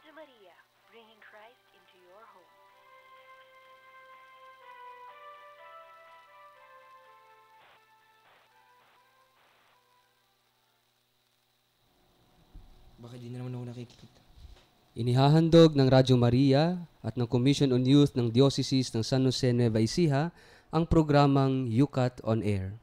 Radio Maria, bringing Christ into your home. Bakit di na naman ako nakikita? Inihahandog ng Radyo Maria at ng Commission on Youth ng Diocese ng San Jose Nueva Ecija ang programang UCAT on Air.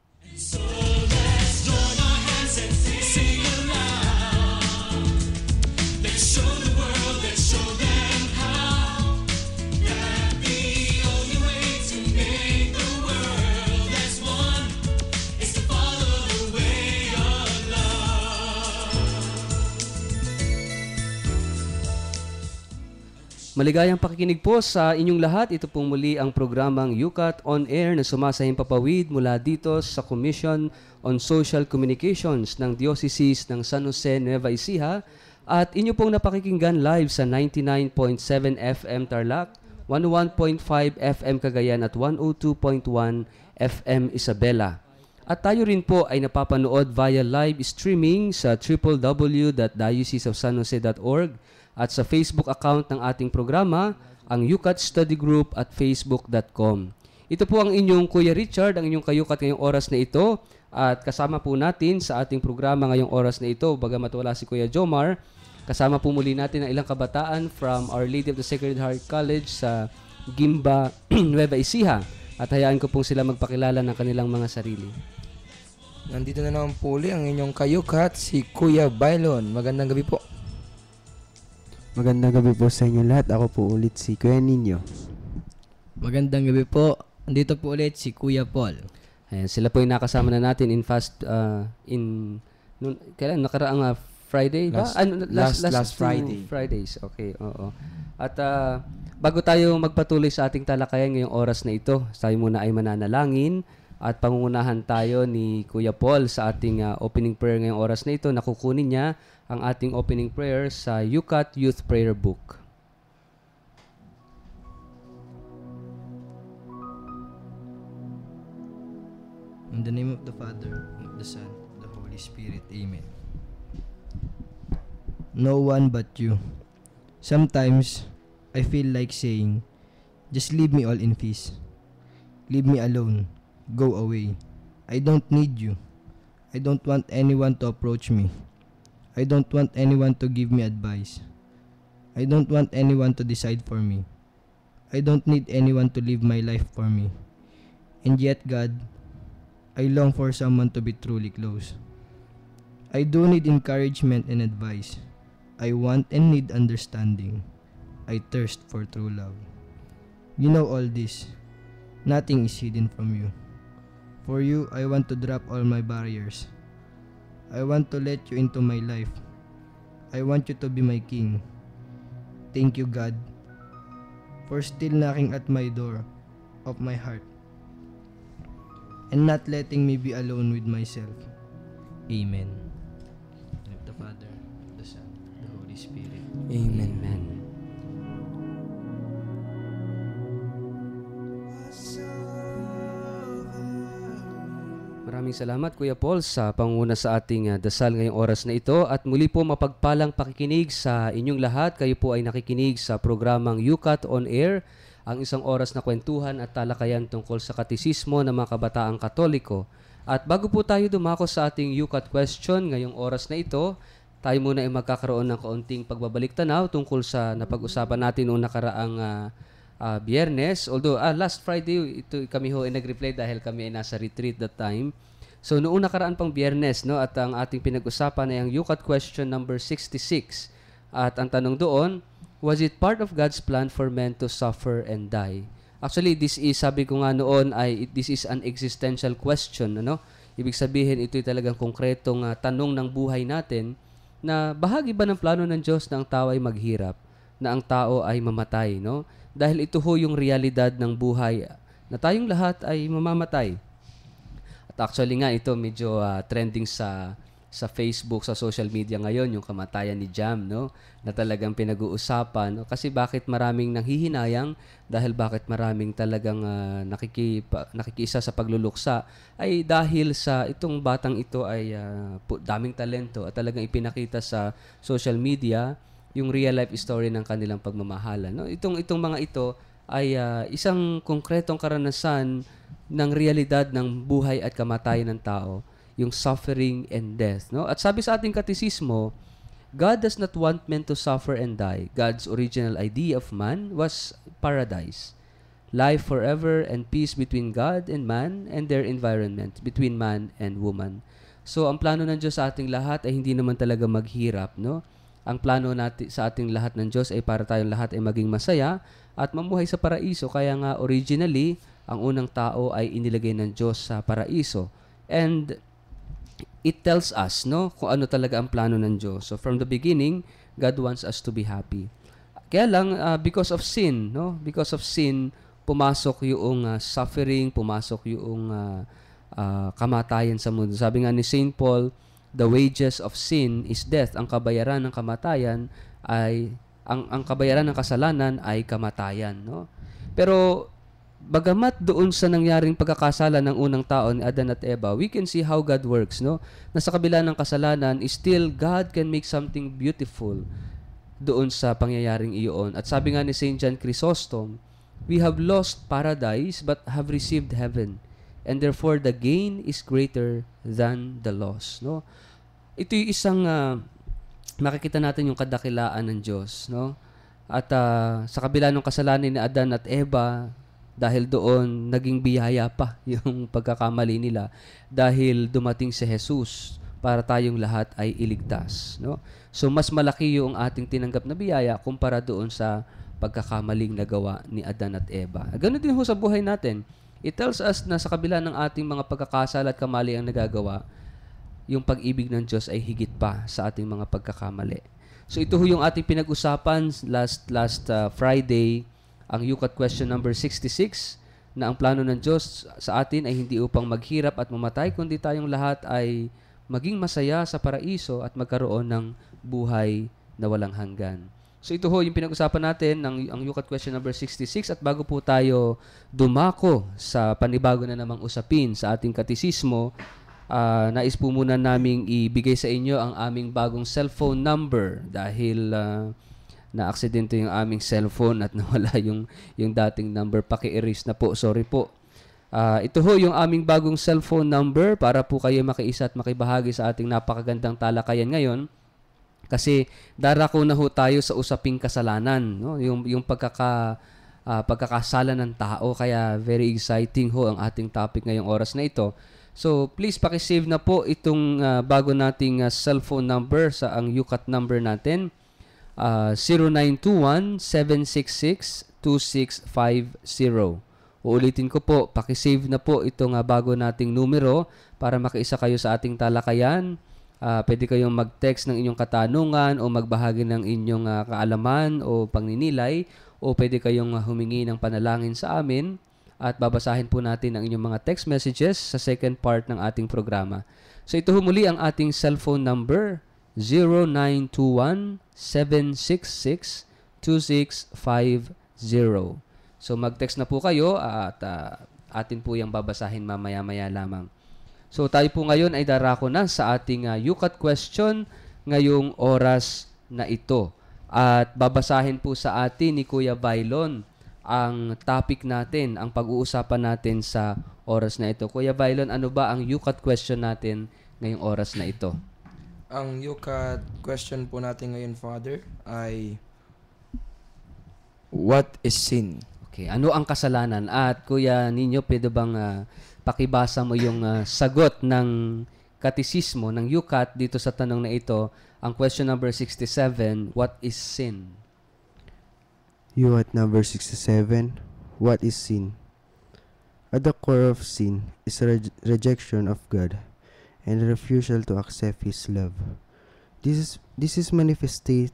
Maligayang pakikinig po sa inyong lahat. Ito pong muli ang programang UCAT on Air na sumasahing papawid mula dito sa Commission on Social Communications ng Diocese ng San Jose Nueva Ecija. At inyo pong napakikinggan live sa 99.7 FM Tarlac, 101.5 FM Cagayan at 102.1 FM Isabela. At tayo rin po ay napapanood via live streaming sa www.dioceseofsanjose.org at sa Facebook account ng ating programa, ang UCAT Study Group at facebook.com. Ito po ang inyong Kuya Richard, ang inyong kayukat ngayong oras na ito. At kasama po natin sa ating programa ngayong oras na ito, bagamat wala si Kuya Jomar, kasama po muli natin ang ilang kabataan from Our Lady of the Sacred Heart College sa Gimba, Nueva Ecija. At hayaan ko pong sila magpakilala ng kanilang mga sarili. Nandito na naman po uli ang inyong kayukat, si Kuya Bailon. Magandang gabi po. Magandang gabi po sa inyo lahat. Ako po ulit si Kuya Nino. Magandang gabi po. Andito po ulit si Kuya Paul. Ayan, sila po yung nakasama na natin in kailan nakaraang Friday ba? Last Friday. Fridays. Okay, oo. At bago tayo magpatuloy sa ating talakayan ngayong oras na ito, tayo muna ay mananalangin at pangungunahan tayo ni Kuya Paul sa ating opening prayer ngayong oras na ito. Nakukunin niya ang ating opening prayer sa UCAT Youth Prayer Book. In the name of the Father, and of the Son, and of the Holy Spirit. Amen. No one but you. Sometimes, I feel like saying, just leave me all in peace. Leave me alone. Go away. I don't need you. I don't want anyone to approach me. I don't want anyone to give me advice. I don't want anyone to decide for me. I don't need anyone to live my life for me. And yet, God, I long for someone to be truly close. I do need encouragement and advice. I want and need understanding. I thirst for true love. You know all this. Nothing is hidden from you. For you, I want to drop all my barriers. I want to let you into my life. I want you to be my king. Thank you, God, for still knocking at my door of my heart and not letting me be alone with myself. Amen. In the Father, the Son, the Holy Spirit. Amen. Amen. Maraming salamat Kuya Paul sa panguna sa ating dasal ngayong oras na ito at muli po mapagpalang pakikinig sa inyong lahat. Kayo po ay nakikinig sa programang UCAT on Air, ang isang oras na kwentuhan at talakayan tungkol sa katisismo ng mga kabataang Katoliko. At bago po tayo dumako sa ating UCAT question ngayong oras na ito, tayo muna ay magkakaroon ng kaunting pagbabalik-tanaw tungkol sa napag-usapan natin noong nakaraang Biyernes. Although last Friday ito kami ho ay nag-reply dahil kami ay nasa retreat that time. So noong nakaraan pang Biyernes, no, at ang ating pinag-usapan ay ang UCAT question number 66. At ang tanong doon, was it part of God's plan for men to suffer and die? Actually, this is, sabi ko nga noon, this is an existential question, ano? Ibig sabihin, ito'y talagang konkretong tanong ng buhay natin na bahagi ba ng plano ng Diyos na ang tao ay maghirap, na ang tao ay mamatay, no? Dahil ito ho yung realidad ng buhay na tayong lahat ay mamamatay. At actually nga ito medyo trending sa Facebook, sa social media ngayon, yung kamatayan ni Jam, no? Na talagang pinag-uusapan, no? Kasi bakit maraming nanghihinayang, dahil bakit maraming talagang nakikiisa sa pagluluksa, ay dahil sa itong batang ito ay daming talento at talagang ipinakita sa social media yung real life story ng kanilang pagmamahalan. No? Itong mga ito ay isang konkretong karanasan ng realidad ng buhay at kamatayan ng tao, yung suffering and death. No? At sabi sa ating katisismo, God does not want men to suffer and die. God's original idea of man was paradise. Life forever and peace between God and man and their environment, between man and woman. So, ang plano ng Diyos sa ating lahat ay hindi naman talaga maghirap, no? Ang plano natin sa ating lahat ng Diyos ay para tayong lahat ay maging masaya at mamuhay sa paraiso. Kaya nga, originally, ang unang tao ay inilagay ng Diyos sa paraiso. And it tells us, no, kung ano talaga ang plano ng Diyos. So, from the beginning, God wants us to be happy. Kaya lang, because of sin, no? Because of sin, pumasok yung suffering, pumasok yung kamatayan sa mundo. Sabi nga ni St. Paul, the wages of sin is death. Ang kabayaran ng kamatayan ay ang kabayaran ng kasalanan ay kamatayan, no? Pero bagamat doon sa nangyaring pagkakasala ng unang tao ni Adan at Eva, we can see how God works, no? Na sa kabila ng kasalanan, still God can make something beautiful doon sa pangyayaring iyon. At sabi nga ni St. John Chrysostom, we have lost paradise but have received heaven, and therefore the gain is greater than the loss, no? Ito yung isang makikita natin yung kadakilaan ng Diyos, no? At sa kabila ng kasalanan ni Adan at Eva, dahil doon naging biyaya pa yung pagkakamali nila dahil dumating si Jesus para tayong lahat ay iligtas, no? So mas malaki yung ating tinanggap na biyaya kumpara doon sa pagkakamaling nagawa ni Adan at Eva. Ganun din ho sa buhay natin. It tells us na sa kabila ng ating mga pagkakasala at kamali ang nagagawa, yung pag-ibig ng Diyos ay higit pa sa ating mga pagkakamali. So ito ho yung ating pinag-usapan last Friday, ang UCAT question number 66, na ang plano ng Diyos sa atin ay hindi upang maghirap at mamatay, kundi tayong lahat ay maging masaya sa paraiso at magkaroon ng buhay na walang hanggan. So ito ho yung pinag-usapan natin ng ang UCAT question number 66, at bago po tayo dumako sa panibago na namang usapin sa ating katisismo, nais po muna naming ibigay sa inyo ang aming bagong cellphone number dahil na-aksidente yung aming cellphone at nawala yung dating number. Paki-erase na po, sorry po. Ito ho yung aming bagong cellphone number para po kayo makiisa at makibahagi sa ating napakagandang talakayan ngayon. Kasi darako na ho tayo sa usaping kasalanan, no? Yung pagkakasala ng tao, kaya very exciting ho ang ating topic ngayong oras na ito. So please paki-save na po itong bago nating cellphone number sa ang UCAT number natin, 0921-766-2650. Uulitin ko po, paki-save na po itong bago nating numero para makiisa kayo sa ating talakayan. Pwede kayong mag-text ng inyong katanungan o magbahagi ng inyong kaalaman o pagninilay, o pwede kayong humingi ng panalangin sa amin at babasahin po natin ang inyong mga text messages sa second part ng ating programa. So ito muli ang ating cellphone number, 0921-766-2650. So mag-text na po kayo at atin po yung babasahin mamaya-maya lamang. So tayo po ngayon ay darako na sa ating UCAT question ngayong oras na ito. At babasahin po sa atin ni Kuya Bailon ang topic natin, ang pag-uusapan natin sa oras na ito. Kuya Bailon, ano ba ang UCAT question natin ngayong oras na ito? Ang UCAT question po natin ngayon, Father, ay what is sin? Okay, ano ang kasalanan? At Kuya Ninyo, pwede bang pakibasa mo yung sagot ng katisismo ng UCAT dito sa tanong na ito, ang question number 67, what is sin? UCAT number 67, what is sin? At the core of sin is a rejection of God and a refusal to accept His love. This is manifested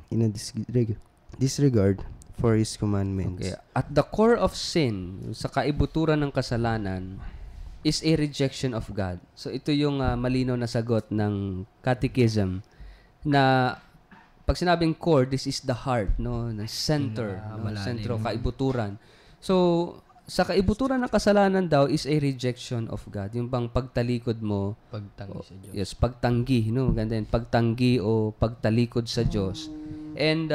in a disregard for His commandments. Okay. At the core of sin, sa kaibuturan ng kasalanan, is a rejection of God. So ito yung malinaw na sagot ng catechism na pag sinabing core, this is the heart, no, na center, no, sentro, kaibuturan. So sa kaibuturan ng kasalanan daw is a rejection of God. Yung bang pagtalikod mo, Pagtangi sa Diyos. yes, pagtanggi, no, ganda yun, pagtanggi o pagtalikod sa Diyos And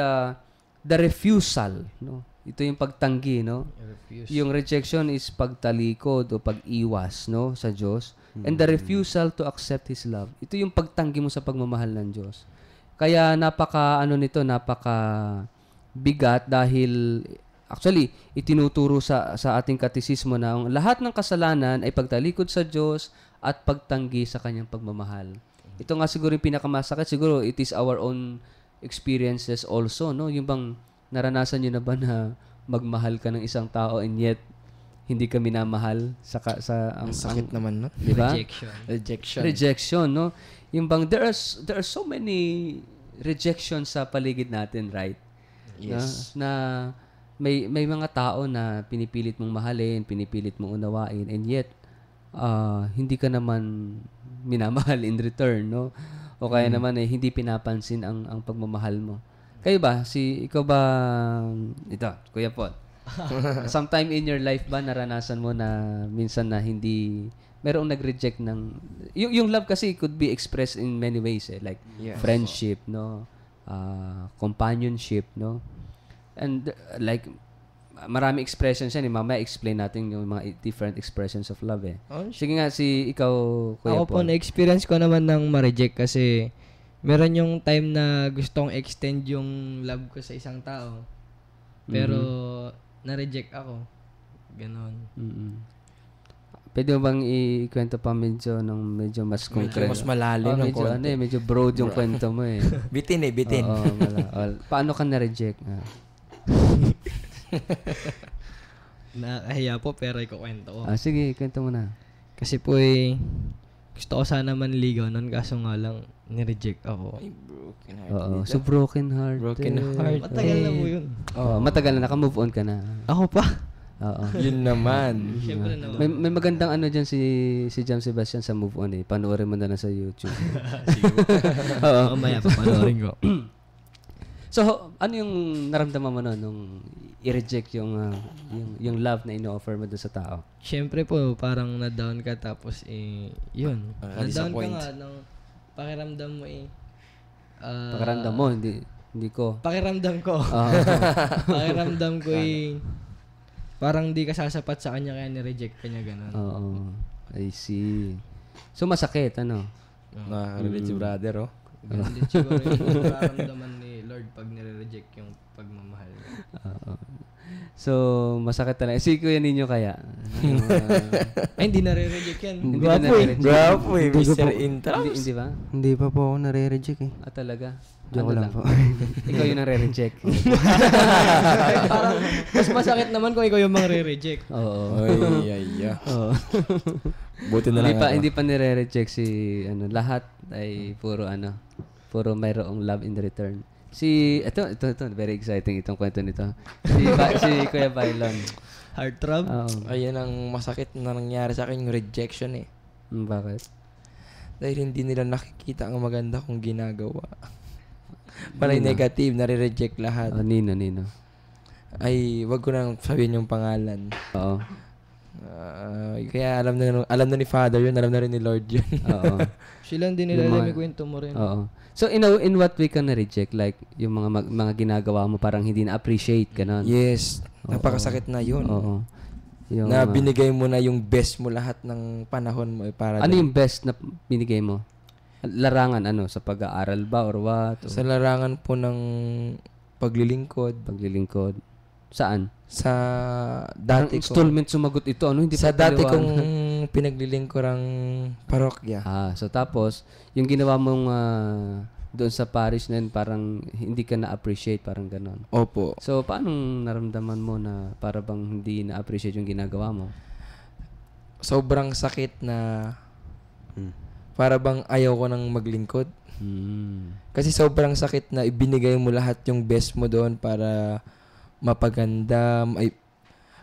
the refusal, no? Ito yung pagtanggi, no? Yung rejection is pagtalikod o pag-iwas, no, sa Diyos. And the refusal to accept His love. Ito yung pagtanggi mo sa pagmamahal ng Diyos. Kaya napaka bigat dahil actually itinuturo sa ating katisismo na ang lahat ng kasalanan ay pagtalikod sa Diyos at pagtanggi sa kanyang pagmamahal. Ito nga siguro yung pinakamasakit. Siguro it is our own experiences also, no? Yung bang naranasan niyo na ba na magmahal ka ng isang tao and yet hindi ka minamahal Ang sakit naman, no? di ba? Rejection, no? Yung bang there are so many rejections sa paligid natin, right? Yes. Na may mga tao na pinipilit mong mahalin, pinipilit mong unawain, and yet hindi ka naman minamahal in return, no? O kaya naman hindi pinapansin ang pagmamahal mo. Kayo ba? Ikaw ba, ito, Kuya Paul, sometime in your life ba naranasan mo na minsan na hindi, merong nag-reject ng, yung love kasi could be expressed in many ways, like friendship, no? Companionship, no? And like, marami expressions yan. Mamaya explain natin yung mga different expressions of love, eh. Sige nga, ikaw, Kuya Ako po, Paul. na-experience ko naman ng ma-reject kasi meron yung time na gustong extend yung love ko sa isang tao. Pero, na-reject ako. Ganon. Pwede mo bang ikwento pa medyo mas concrete? Mas malalim ng medyo, konti. medyo broad yung kwento mo, eh. Bitin. Oo, paano ka na-reject? Nakakahiya po pero ikukwento ko. Sige, kwento mo na. Kasi po gusto ko sana manligaw nun kaso nga lang nireject ako. Broken heart. Oo, so broken heart. Matagal na po yun. Matagal na, naka-move on ka na. Ako pa. Oo. Yun naman. Siyempre naman. May magandang ano dyan si Jam Sebastian sa Move On, eh. Panoorin mo na lang sa YouTube. Oo. Mamaya papanoorin ko. So, ano yung naramdaman mo nun nung i-reject yung love na ino-offer mo doon sa tao? Siyempre po, parang na-down ka tapos yun. Na-down ka disappoint. nga ng pakiramdam mo Pakiramdam mo, hindi ko. Pakiramdam ko. Pakiramdam ko parang di ka sasapat sa kanya kaya ni-reject ka niya ganun. Oo. I see. So, masakit, ano? Nakaka-relate si brother, oh. Ganun din siguro yung nararamdaman ni Lord pag nire-reject yung pagmamahal. Oo. So, masakit talaga. Si Kuya Ninyo kaya? Ay, hindi nare-reject yan. Hindi na nare-reject. Gwapo eh, Mr. Intraps. Hindi ba? Hindi pa po ako nare-reject eh. Talaga? Joke lang po. Ikaw yung nare-reject. Parang mas masakit naman kung ikaw yung re-reject. Oo. Ay. Oo. Buti na lang ako. Hindi pa nire-reject lahat ay puro mayroong love in return. Ito, very exciting itong kwento nito. Si Kuya Bailon. Heart throb? Ayan ang masakit na nangyari sa akin, yung rejection eh. Bakit? Dahil hindi nila nakikita ang maganda kong ginagawa. Panay negative, nare-reject lahat. Nino. Ay, wag ko nang sabihin yung pangalan. Oo. Kaya alam na ni Father yun, alam na rin ni Lord yun. Oo. Silang din nila alam yung kwento mo rin. Oo. So, in what way ka na-reject? Like, yung mga ginagawa mo parang hindi na-appreciate, ganun? Yes, napakasakit na yun. Oo. Na binigay mo na yung best mo lahat ng panahon mo para ano yung best na binigay mo? Larangan, sa pag-aaral ba or what? sa larangan po ng paglilingkod. Saan? Sa dati ko. Installment sumagot ito. Hindi Sa pa dati paliwanag. kong pinaglilingkurang parokya. So tapos, yung ginawa mong doon sa parish na yun, parang hindi ka na-appreciate, parang ganon. Opo. So, paano naramdaman mo na para bang hindi na-appreciate yung ginagawa mo? Sobrang sakit na para bang ayaw ko nang maglingkod. Kasi sobrang sakit na ibinigay mo lahat yung best mo doon para mapaganda,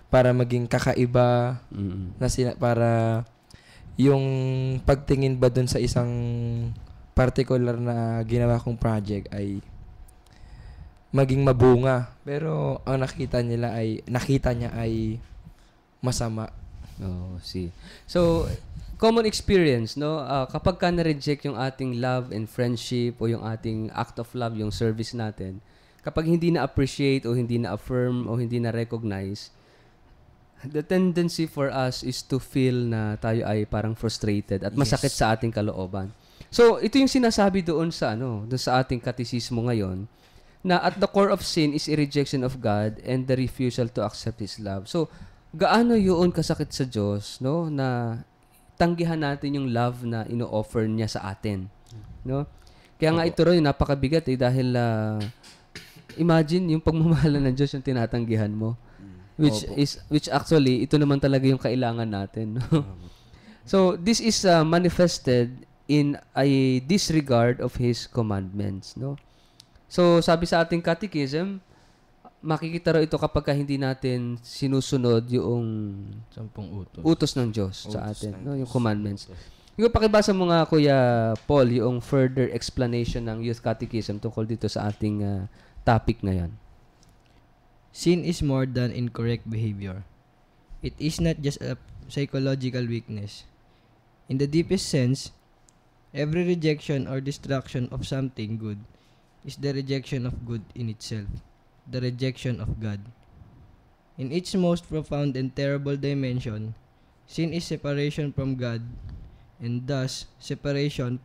para maging kakaiba, para yung pagtingin ba doon sa isang particular na ginawa kong project ay maging mabunga. Pero ang nakita niya ay masama. See. So, common experience, no? Kapag ka na-reject yung ating love and friendship o yung ating act of love, yung service natin, kapag hindi na-appreciate o hindi na-affirm o hindi na-recognize, the tendency for us is to feel na tayo ay parang frustrated at masakit sa ating kalooban. So, ito yung sinasabi doon sa ating katisismo ngayon, na at the core of sin is a rejection of God and the refusal to accept His love. So, gaano yun kasakit sa Diyos, no, na tanggihan natin yung love na ino-offer niya sa atin, no? Kaya nga ito rin napakabigat dahil imagine yung pagmamahalan ng Diyos yung tinatanggihan mo. Which actually ito naman talaga yung kailangan natin, no? So, this is manifested in a disregard of His commandments, no? So, sabi sa ating catechism, makikita raw ito kapag hindi natin sinusunod yung 10 utos ng Diyos sa atin, no? Yung commandments. Yung pakibasa mo nga, Kuya Paul, yung further explanation ng Youth Catechism tungkol dito sa ating topic ngayon. Sin is more than incorrect behavior. It is not just a psychological weakness. In the deepest sense, every rejection or destruction of something good is the rejection of good in itself, the rejection of God. In its most profound and terrible dimension, sin is separation from God and thus separation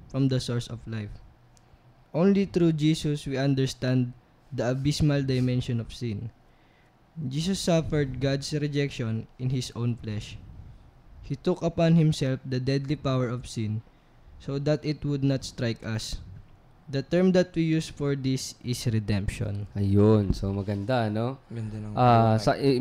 from the source of life. Only through Jesus we understand the abysmal dimension of sin. Jesus suffered God's rejection in His own flesh. He took upon Himself the deadly power of sin so that it would not strike us. The term that we use for this is redemption. Ayun. So, maganda, no? Ganda ng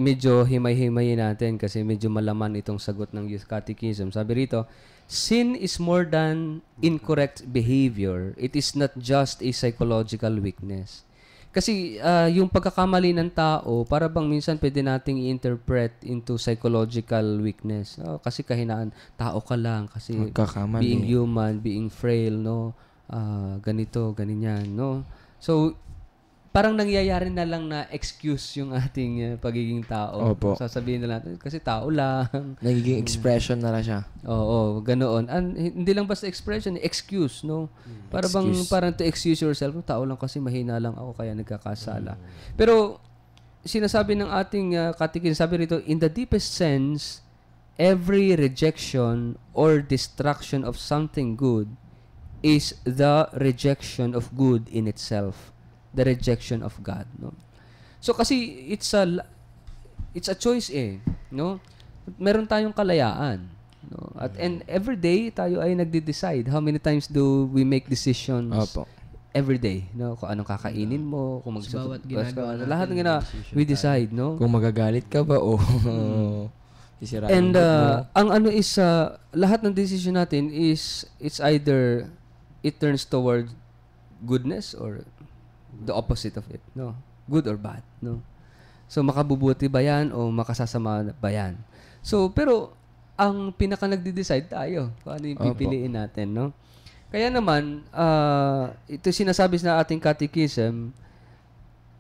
Medyo himay-himayin natin kasi medyo malaman itong sagot ng Youth Catechism. Sabi rito, sin is more than incorrect behavior. It is not just a psychological weakness. Kasi yung pagkakamali ng tao, para bang minsan pwede nating i-interpret into psychological weakness. Kasi kahinaan, tao ka lang. Kasi being human, being frail, no? Ganito, ganyan, no? So, parang nangyayari na lang na excuse yung ating pagiging tao. Opo. Sasabihin na natin, kasi tao lang. Nagiging expression na lang siya. Oo, ganoon. Hindi lang basta expression, excuse, no? Para bang parang to excuse yourself, tao lang kasi mahina lang ako kaya nagkakasala. Pero sinasabi ng ating catechism, sabi rito, in the deepest sense, every rejection or destruction of something good is the rejection of good in itself, the rejection of God, no? So kasi it's a choice no? Meron tayong kalayaan, no? And every day tayo ay nagde-decide. How many times do we make decisions? Opo. Every day, no? Kung anong kakainin mo, kung Bawat ginagawa natin, lahat ng we decide, no? Kung magagalit ka ba o sisirain And mo. ang lahat ng decision natin is it's either it turns toward goodness or the opposite of it, no? Good or bad, no? So makabubuti ba yan o makasasama ba yan? So pero ang pinaka nagde-decide tayo kung ano yung pipiliin natin, no? Kaya naman ito sinasabi sa ating catechism,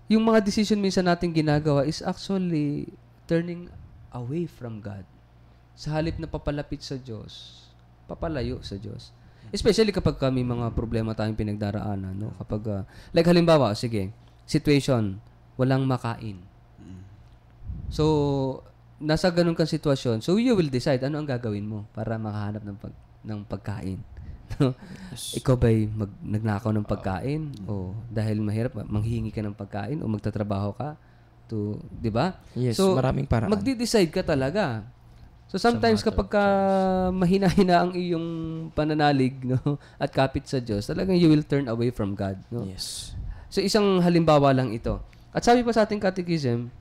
yung mga decision minsan natin ginagawa is actually turning away from God. Sa halip na papalapit sa Diyos, papalayo sa Diyos. Especially kapag may mga problema tayong pinagdaraanan, no? Kapag like halimbawa, sige, situation, walang makain. So, nasa ganun kang sitwasyon, so you will decide ano ang gagawin mo para makahanap ng pagkain. Ikaw ba'y nagnakaw ng pagkain o dahil mahirap manghihingi ka ng pagkain o magtatrabaho ka to, 'di ba? Yes, so, maraming paraan. Magde-decide ka talaga. So sometimes kapag mahina-hina ang iyong pananalig, no, at kapit sa Diyos, talagang you will turn away from God, no? Yes. So isang halimbawa lang ito. At sabi pa sa ating catechism,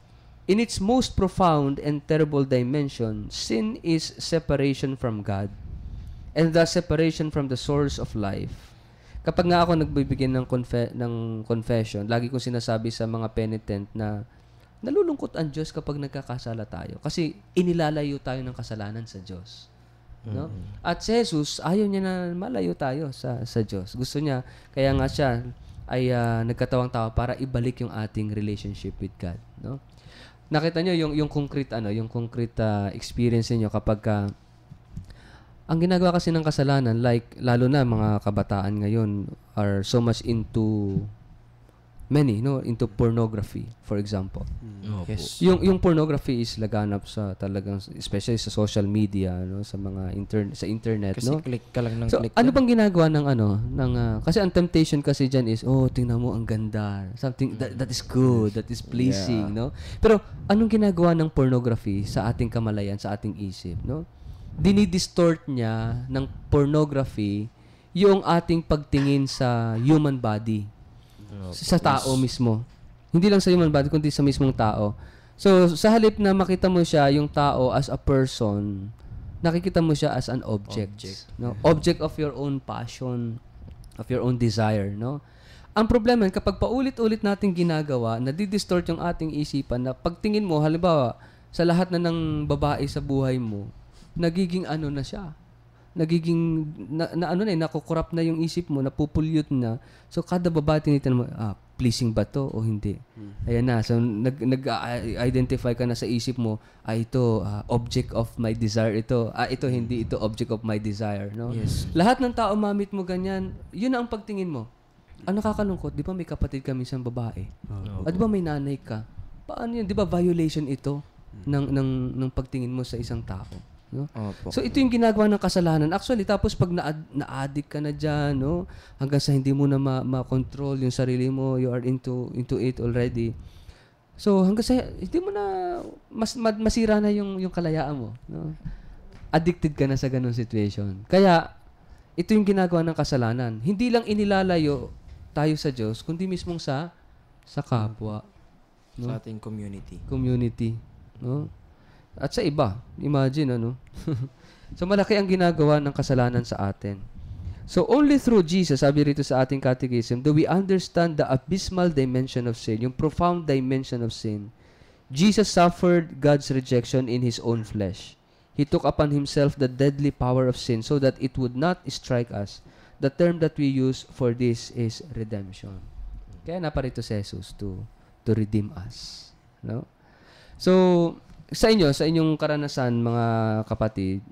in its most profound and terrible dimension, sin is separation from God and thus separation from the source of life. Kapag nga ako nagbibigay ng confession, lagi kong sinasabi sa mga penitent na nalulungkot ang Diyos kapag nagkakasala tayo kasi inilalayo tayo ng kasalanan sa Diyos, no? At si Jesus ayaw niya na malayo tayo sa Diyos. Gusto niya, kaya nga siya ay nagkatawang tao para ibalik yung ating relationship with God, no? Nakita niyo yung concrete experience niyo kapag ang ginagawa kasi ng kasalanan, like lalo na mga kabataan ngayon are so much into many, no, into pornography, for example. Opo. Yes. Yung pornography is laganap sa talagang, especially sa social media, no, sa mga sa internet, Kasi no. click ka lang ng So, click. ano bang ginagawa kasi ang temptation kasi dyan is, tingnan mo, ang ganda. Something that is good, that is pleasing, no? Pero, anong ginagawa ng pornography sa ating kamalayan, sa ating isip, no? Dinidistort niya ng pornography yung ating pagtingin sa human body. Sa tao mismo. Hindi lang sa human body, kundi sa mismong tao. So, sa halip na makita mo siya, yung tao as a person, nakikita mo siya as an object. No? Object of your own passion, of your own desire. No? Ang problema, kapag paulit-ulit natin ginagawa, nadidistort yung ating isipan na pagtingin mo, halimbawa, sa lahat na ng babae sa buhay mo, nagiging ano na siya. Nagiging, nakukurap na yung isip mo, napupulyot na. So, kada babae tinitin mo, pleasing ba to o hindi? Ayan na. So, nag-identify ka na sa isip mo, ito, object of my desire ito. Ito, hindi. Ito, object of my desire. No? Yes. Lahat ng tao mamit mo ganyan, yun na ang pagtingin mo. Ang nakakalungkot, di ba may kapatid ka minsan babae? At di ba may nanay ka? Paano yun? Di ba violation ito ng pagtingin mo sa isang tao? No? Opo. So ito yung ginagawa ng kasalanan. Actually, tapos pag na-addict ka na dyan, no? Hanggang sa hindi mo na ma-control yung sarili mo, you are into it already. So hanggang sa hindi mo na masira na yung kalayaan mo, no? Addicted ka na sa ganung situation. Kaya ito yung ginagawa ng kasalanan. Hindi lang inilalayo tayo sa Diyos, kundi mismong sa kapwa, no? Sa ating Community, no? At sa iba, imagine, ano? So, malaki ang ginagawa ng kasalanan sa atin. So, only through Jesus, sabi rito sa ating catechism, do we understand the abysmal dimension of sin, yung profound dimension of sin. Jesus suffered God's rejection in His own flesh. He took upon Himself the deadly power of sin so that it would not strike us. The term that we use for this is redemption. Kaya naparito si Jesus to redeem us. No? So, sa inyong karanasan, mga kapatid,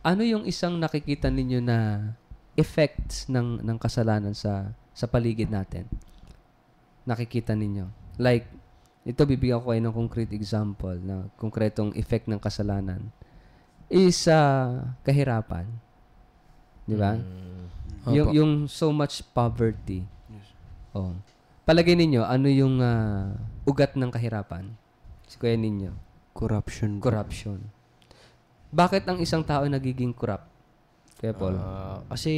ano yung isang nakikita ninyo na effects ng kasalanan sa paligid natin? Nakikita ninyo. Like, ito bibigyan ko kayo ng concrete example na konkretong effect ng kasalanan is kahirapan. Di ba? Yung so much poverty. Oh. Palagay ninyo, ano yung ugat ng kahirapan? Kuya ninyo. Corruption. Bakit ang isang tao nagiging corrupt? Kaya Paul? Kasi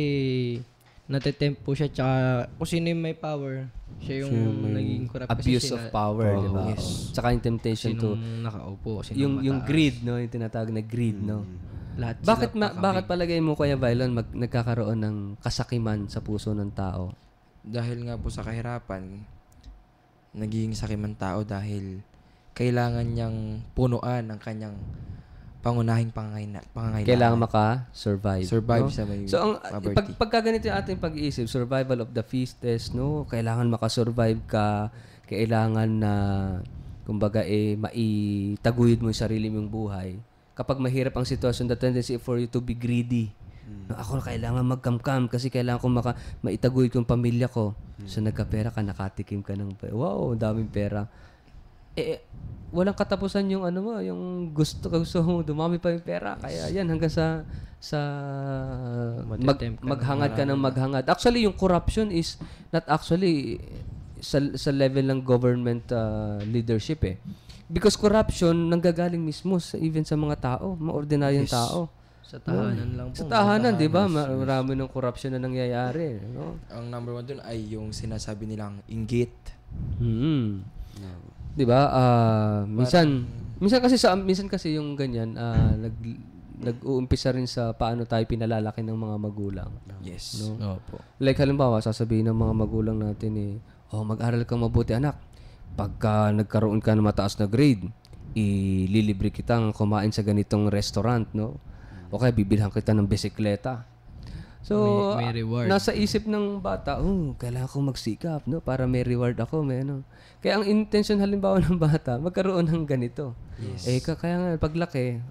natitempt po siya, tsaka kung sino yung may power, siya yung naging corrupt. Abuse of power, di ba? Yes. Tsaka yung temptation to nakaupo, yung greed, no? Yung tinatawag na greed, no? Lahat Bakit palagay mo, Kuya Vylon, nagkakaroon ng kasakiman sa puso ng tao? Dahil nga po sa kahirapan, nagiging sakiman tao dahil kailangan niyang punuan ang kanyang pangunahing pangangailangan. Kailangan maka-survive. Survive no? sa may So, poverty. pagka ganito yung ating pag-iisip, survival of the fittest, no? Kailangan makasurvive ka, kailangan na, kumbaga, maitaguyod mo yung sarili mong buhay. Kapag mahirap ang sitwasyon, the tendency for you to be greedy. No, ako kailangan magkamkam kasi kailangan ko maitaguyod yung pamilya ko. So, nagkapera ka, nakatikim ka ng pera. Wow, daming pera. Walang katapusan yung yung gusto mo, dumami pa yung pera. Kaya yan, hanggang sa maghangad ka ng maghangad. Actually, yung corruption is not actually sa level ng government leadership Because corruption nanggagaling mismo even sa mga tao, mga ordinaryong tao. Sa tahanan lang po. Sa tahanan, di ba? Marami ng corruption na nangyayari. No? Ang number one dun ay yung sinasabi nilang inggit. Di ba? Minsan kasi yung ganyan nag-uumpisa rin sa paano tayo pinalalaki ng mga magulang. Yes. No? Opo. Like halimbawa, sasabihin ng mga magulang natin mag-aral kang mabuti anak. Pagka nagkaroon ka ng mataas na grade, ililibre kitang kumain sa ganitong restaurant, no? O kaya bibilhan kita ng bisikleta. So, may reward. Nasa isip ng bata, kailangan ko magsikap, no? Para may reward ako, Kaya ang intention halimbawa ng bata, magkaroon ng ganito. Yes. Kaya nga, paglaki,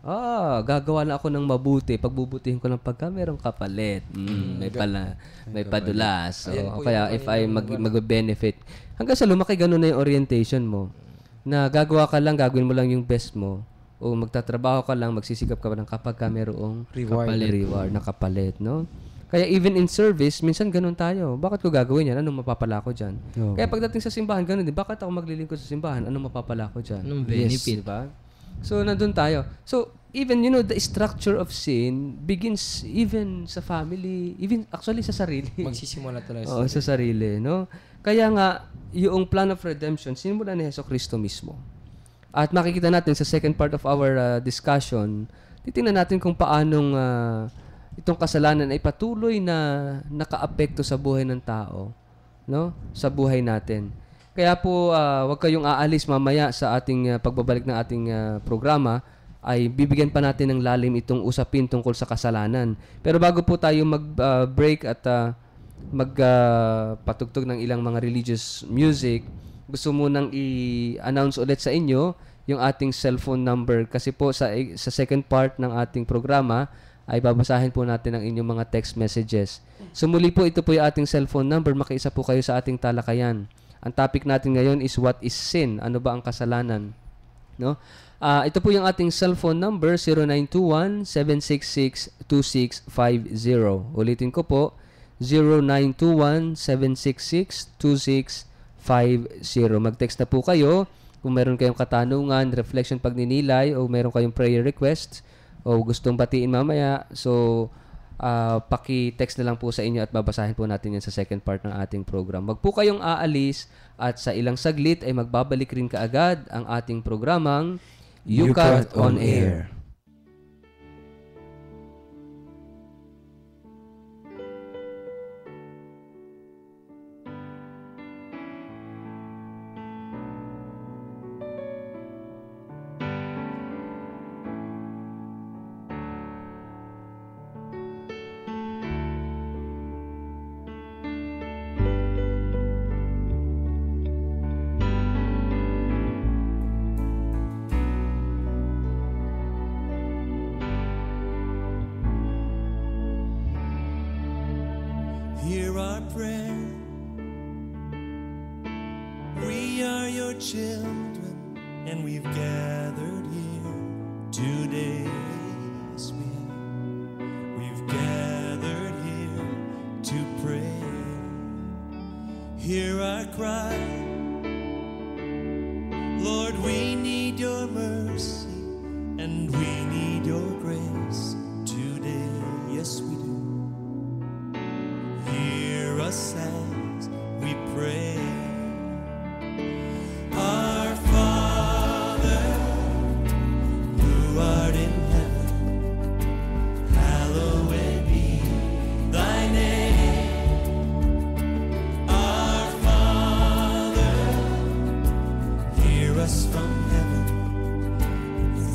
gagawa na ako ng mabuti. Pagbubutihin ko ng pagka merong kapalit. May padulas. So, kaya if I mag-benefit, Hanggang sa lumaki, ganun na yung orientation mo. Na gagawa ka lang, gagawin mo lang yung best mo. O magtatrabaho ka lang, magsisikap ka lang kapag ka merong reward na kapalit, no? Kaya even in service, minsan ganun tayo. Bakit ko gagawin yan? Anong mapapala ko dyan? Kaya pagdating sa simbahan, ganun din. Bakit ako maglilingkod sa simbahan? Anong mapapala ko dyan? Anong benefit? Diba? So, nandun tayo. So, even, the structure of sin begins even sa family, even actually sa sarili. Magsisimula talaga Oo, sa sarili, no? Kaya nga, yung plan of redemption, sinimula ni Jesucristo mismo. At makikita natin sa second part of our discussion, titingnan natin kung paanong itong kasalanan ay patuloy na nakaapekto sa buhay ng tao, no? Sa buhay natin. Kaya po, wag kayong aalis mamaya sa ating pagbabalik ng ating programa, ay bibigyan pa natin ng lalim itong usapin tungkol sa kasalanan. Pero bago po tayo mag-break at magpatugtog ng ilang mga religious music, gusto munang i-announce ulit sa inyo yung ating cellphone number kasi po sa second part ng ating programa ay babasahin po natin ang inyong mga text messages. So muli po, ito po yung ating cellphone number. Makiisa po kayo sa ating talakayan. Ang topic natin ngayon is what is sin? Ano ba ang kasalanan? No? Ito po yung ating cellphone number, 0921-766-2650. Ulitin ko po, 0921-766-2650. Mag-text na po kayo kung meron kayong katanungan, reflection pagninilay, o meron kayong prayer request, o gustong batiin mamaya. So, paki-text na lang po sa inyo at babasahin po natin yan sa second part ng ating program. Wag po kayong aalis at sa ilang saglit ay magbabalik rin kaagad ang ating programang UCAT on Air. Hear our prayer. We are your children, and we've gathered here today. Yes, we have. We've gathered here to pray. Hear our cry. Lord, we need your mercy, and we need your grace today. Yes, we do. Hear us as we pray. Our Father, who art in heaven, hallowed be thy name. Our Father, hear us from heaven,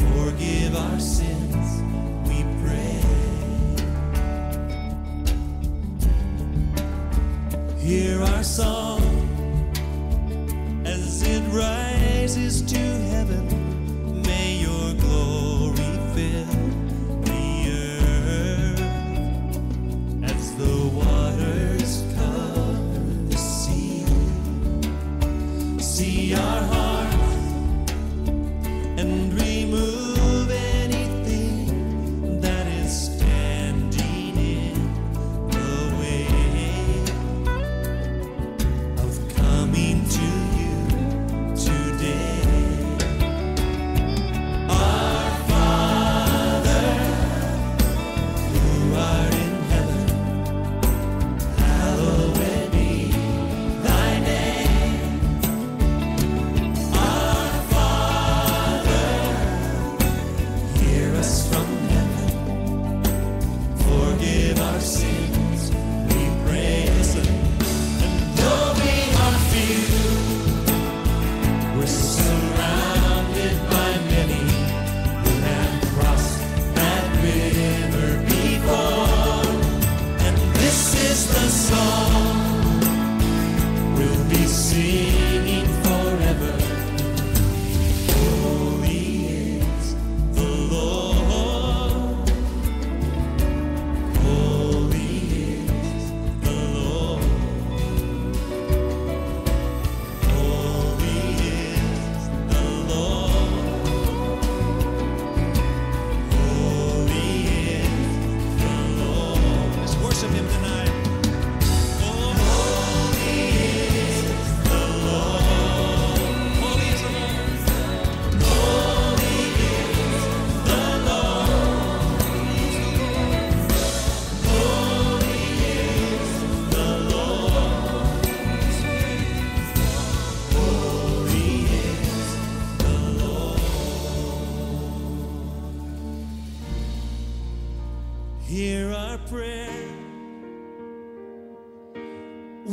forgive our sins, we pray. Hear our song as it rises to heaven. May your glory fill the earth as the waters cover the sea. See our hearts and remove anything that is standing in the way of coming to you today.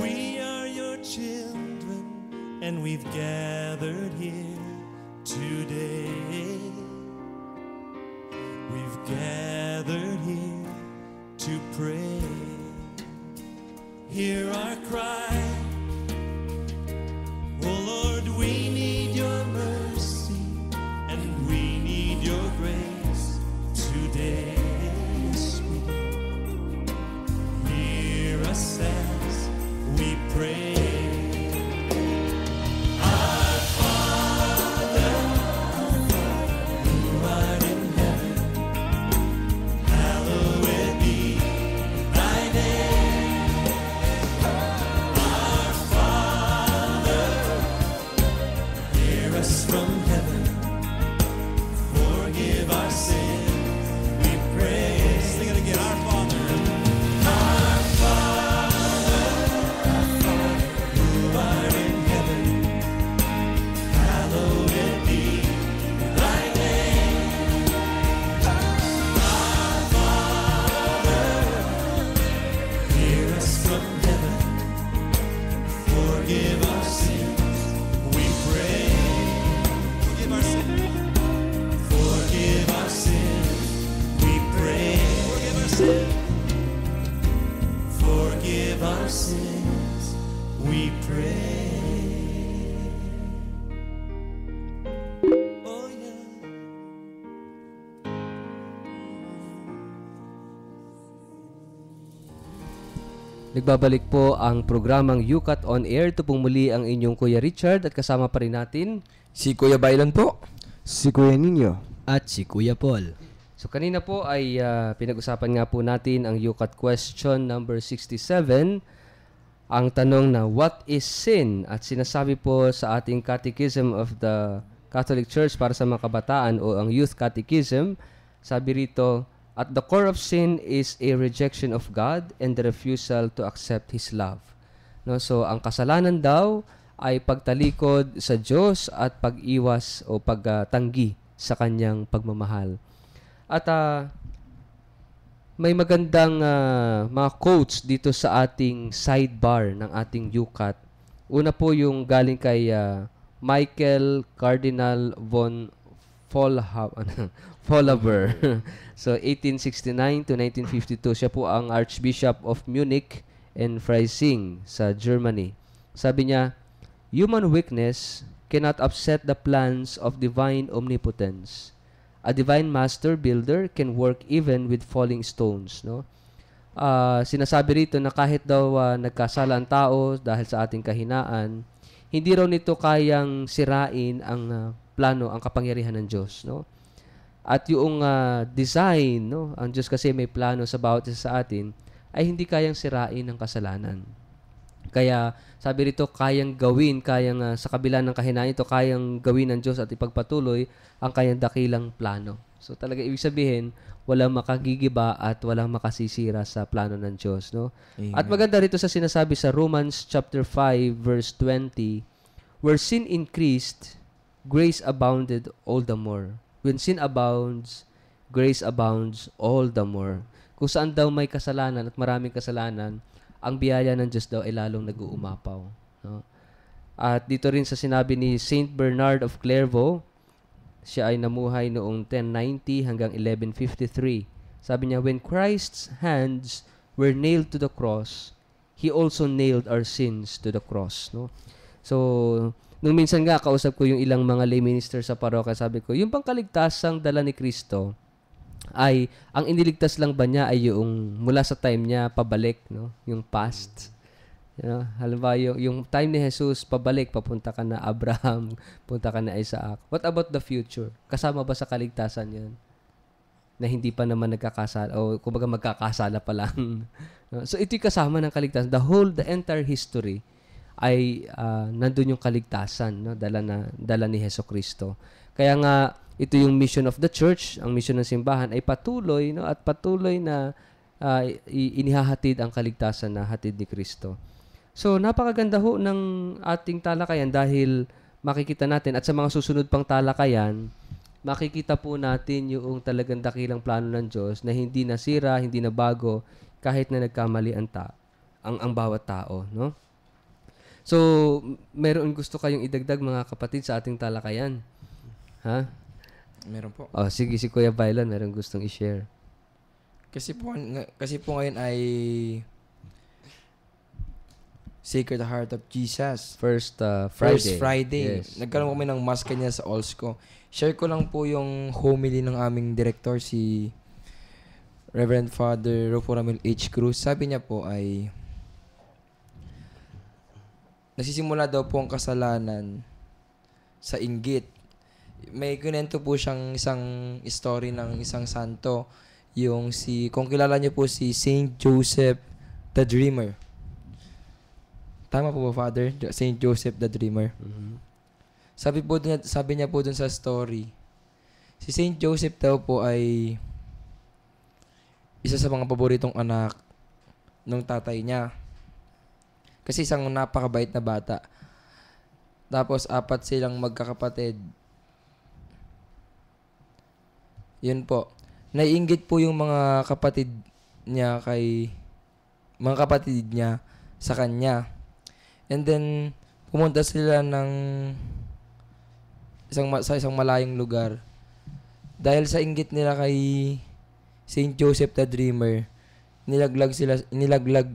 We are your children, and we've gathered here today. We've gathered here to pray. Hear our cry. Oh Lord, we need your mercy, and we need your grace today. Yes, we do. Hear us as we pray. Our Father, who art in heaven, hallowed be thy name. Our Father, hear us from heaven, forgive our sins, we pray. Sing it again. Our Father, our Father, who art in heaven, hallowed be thy name. Our Father, hear us from heaven, forgive our sins, we pray. Forgive our sins. Forgive our sins, we pray. Forgive our sins. Forgive our sins, we pray. Oh yeah. Nagbabalik po ang programang UCAT on Air. Ito pong muli ang inyong Kuya Richard at kasama pa rin natin. Si Kuya Bailon po. Si Kuya Ninyo. At si Kuya Paul. So kanina po ay pinag-usapan nga po natin ang UCAT question number 67. Ang tanong na what is sin? At sinasabi po sa ating Catechism of the Catholic Church para sa mga kabataan o ang Youth Catechism, sabi rito, at the core of sin is a rejection of God and the refusal to accept His love. No, so ang kasalanan daw ay pagtalikod sa Diyos at pag-iwas o pagtanggi sa kanyang pagmamahal. At may magandang mga quotes dito sa ating sidebar ng ating UCAT. Una po yung galing kay Michael Cardinal von Faulhaber. So 1869 to 1952, siya po ang Archbishop of Munich and Freising sa Germany. Sabi niya, human weakness cannot upset the plans of divine omnipotence. A divine master builder can work even with falling stones. No? Sinasabi rito na kahit daw nagkasala ang tao dahil sa ating kahinaan, hindi raw nito kayang sirain ang plano, ang kapangyarihan ng Diyos. No? At yung design, no? Ang Diyos kasi may plano sa bawat isa sa atin, ay hindi kayang sirain ng kasalanan. Kaya sabi rito, kayang gawin, sa kabila ng kahinaan ito, kayang gawin ng Diyos at ipagpatuloy ang kanyang dakilang plano. So talaga ibig sabihin, walang makagigiba at walang makasisira sa plano ng Diyos. No? At maganda rito sa sinasabi sa Romans chapter 5 verse 20, where sin increased, grace abounded all the more. When sin abounds, grace abounds all the more. Kung saan daw may kasalanan at maraming kasalanan, ang biyaya ng Diyos daw ay lalong nag-uumapaw. No? At dito rin sa sinabi ni Saint Bernard of Clairvaux, siya ay namuhay noong 1090 hanggang 1153. Sabi niya, when Christ's hands were nailed to the cross, He also nailed our sins to the cross. No? So, nung minsan nga, kausap ko yung ilang mga lay minister sa parokya, sabi ko, yung bang kaligtasang dala ni Kristo, ay, ang iniligtas lang ba niya ay yung mula sa time niya pabalik, no? Yung past. Halimbawa, yung time ni Jesus, pabalik, papunta ka na Abraham, punta ka na Isaac. What about the future? Kasama ba sa kaligtasan yan? Na hindi pa naman nagkakasala, o kumbaga magkakasala pa lang. So, ito'y kasama ng kaligtasan. The entire history ay nandun yung kaligtasan, no? Dala ni Jesucristo. Kaya nga, ito yung mission of the church, ang mission ng simbahan ay patuloy, no? At patuloy na inihahatid ang kaligtasan na hatid ni Kristo. So, napakaganda ho ng ating talakayan dahil makikita natin at sa mga susunod pang talakayan, makikita po natin yung talagang dakilang plano ng Diyos na hindi nasira, hindi na bago, kahit na nagkamali ang bawat tao, no? So, meron gusto kayong idagdag mga kapatid sa ating talakayan? Ha? Meron po. Oh, sige, si Kuya Bailan meron gustong i-share. Kasi po ngayon ay Sacred Heart of Jesus. First First Friday. Yes. Nagkaroon kami ng mass kanya sa Olsco. Share ko lang po yung homily ng aming director, si Reverend Father Rufo Ramil H. Cruz. Sabi niya po ay nasisimula daw po ang kasalanan sa inggit. May kunento po siyang isang story ng isang santo. Kung kilala niyo po si Saint Joseph the Dreamer. Tama po ba, Father? Saint Joseph the Dreamer. Mhm. Sabi niya po dun sa story, si Saint Joseph daw po ay isa sa mga paboritong anak ng tatay niya. Kasi isang napakabait na bata. Tapos 4 silang magkakapatid. Yun po. Naiinggit po yung mga kapatid niya sa kanya. And then pumunta sila sa isang malayong lugar. Dahil sa inggit nila kay Saint Joseph the Dreamer, nilaglag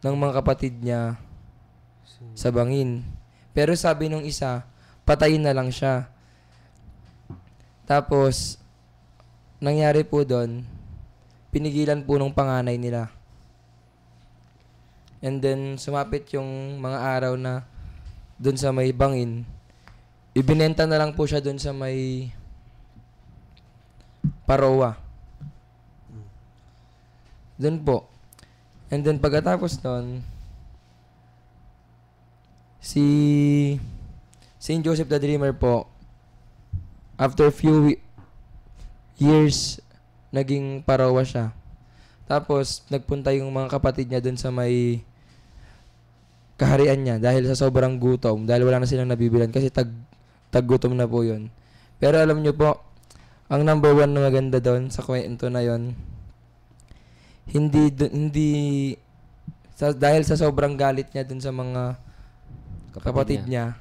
ng mga kapatid niya sa bangin. Pero sabi nung isa, patayin na lang siya. Tapos, nangyari po doon, pinigilan po nung panganay nila. And then, sumapit yung mga araw na doon sa may bangin. Ibinenta na lang po siya doon sa may Paroa. Doon po. And then, pagkatapos doon, si Saint Joseph the Dreamer po, after few years, naging Paroa siya. Tapos, nagpunta yung mga kapatid niya doon sa may kaharian niya dahil sa sobrang gutom, dahil wala na silang nabibilan kasi taggutom na po yun. Pero alam nyo po, ang number 1 na maganda doon sa kwento na yon, dahil sa sobrang galit niya doon sa mga kapatid niya,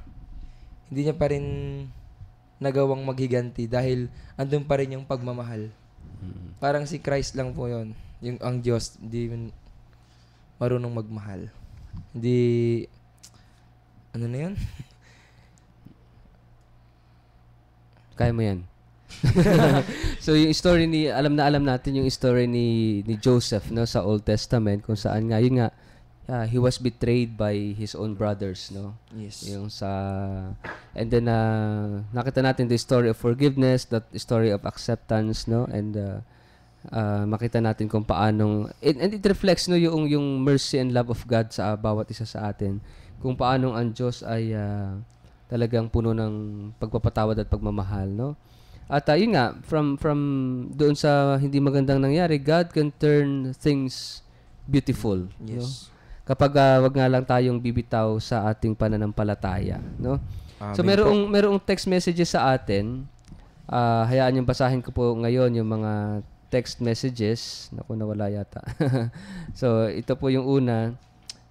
hindi niya pa rin nagawang maghiganti dahil andun pa rin yung pagmamahal. Parang si Christ lang po yon, ang Diyos, hindi marunong magmahal. Hindi, ano na yun? Kaya mo yan. So yung story alam natin yung story ni Joseph, no, sa Old Testament, kung saan nga yun nga he was betrayed by his own brothers, no. Yes. And then nakita natin the story of forgiveness, that story of acceptance, no, and makita natin kung paanong and it reflects, no, yung mercy and love of God sa bawat isa sa atin, kung paanong ang Diyos ay talagang puno ng pagpapatawad at pagmamahal, no. At yun nga, from doon sa hindi magandang nangyari, God can turn things beautiful. Yes. No? Kapag wag nga lang tayong bibitaw sa ating pananampalataya, no? So merong text messages sa atin. Hayaan niyong basahin ko po ngayon yung mga text messages. Naku, nawala yata. So ito po yung una.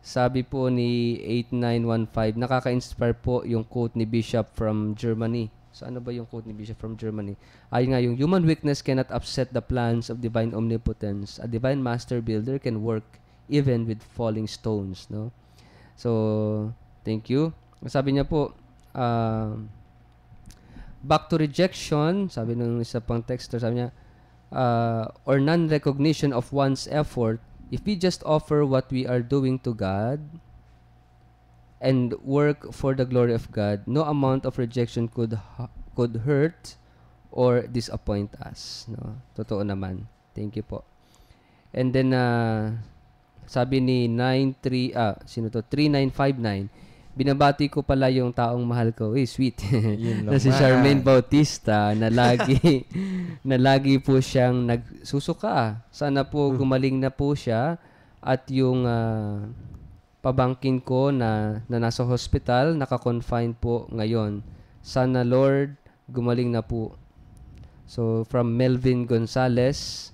Sabi po ni 8915, nakaka-inspire po yung quote ni Bishop from Germany. So ano ba yung quote ni Bishop from Germany? Ayun nga, yung human weakness cannot upset the plans of divine omnipotence. A divine master builder can work even with falling stones, no? So, thank you. Sabi niya po, back to rejection, sabi ng isa pang texter, sabi niya, or non-recognition of one's effort, if we just offer what we are doing to God and work for the glory of God, no amount of rejection could hurt or disappoint us, no? Totoo naman. Thank you po. And then sabi ni 3959, binabati ko pala yung taong mahal ko. Sweet. Na si Charmaine Bautista na lagi po siyang nagsusuka. Sana po gumaling na po siya at yung pabangkin ko na nasa hospital, naka-confine po ngayon. Sana Lord, gumaling na po. So, from Melvin Gonzales,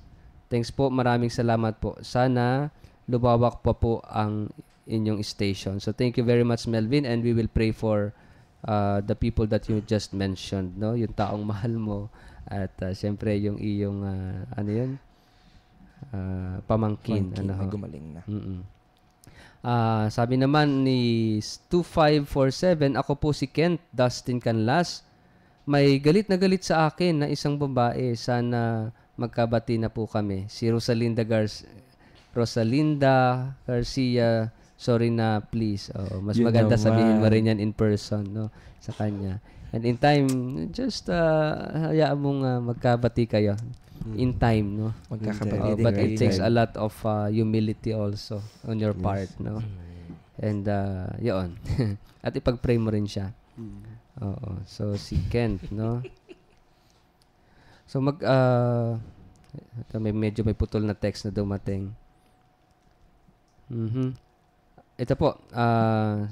thanks po, maraming salamat po. Sana lumawak pa po ang inyong station. So thank you very much, Melvin, and we will pray for the people that you just mentioned, no? Yung taong mahal mo at syempre yung iyong pamangkin, Ay, ho? gumaling na. Sabi naman ni 2547, ako po si Kent Dustin Canlas. May galit na galit sa akin na isang babae. Sana magkabati na po kami. Si Rosalinda Garcia, sorry na please. Mas Yun maganda naman. sabihin mo rin yan in person, no, sa kanya. And in time, just hayaan mong magkabati kayo. In time, no? Magkakapatid. But it takes a lot of humility also on your part, no? And yun. At ipag-pray mo rin siya. Oo. So si Kent, no? So medyo may putol na text na dumating. Ito po,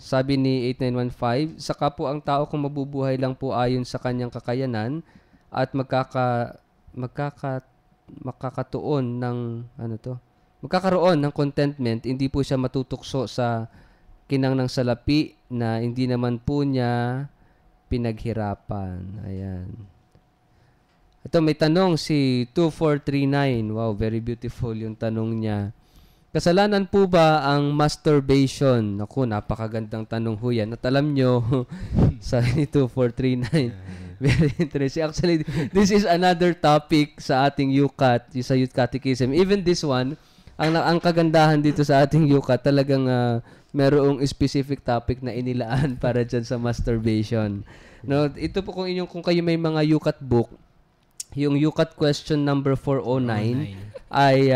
sabi ni 8915, saka po ang tao kung mabubuhay lang po ayon sa kanyang kakayanan at magkakaroon ng contentment, hindi po siya matutukso sa kinang ng salapi na hindi naman po niya pinaghirapan. Ayan. Ito, may tanong si 2439. Wow, very beautiful yung tanong niya. Kasalanan po ba ang masturbation? Naku, napakagandang tanong ho yan. At alam nyo, sa 2439, very interesting. Actually, this is another topic sa ating UCAT, sa Youth Catechism. Even this one, ang kagandahan dito sa ating UCAT, talagang merong specific topic na inilaan para dyan sa masturbation. No, ito po kung kayo may mga UCAT book, yung UCAT question number 409 ay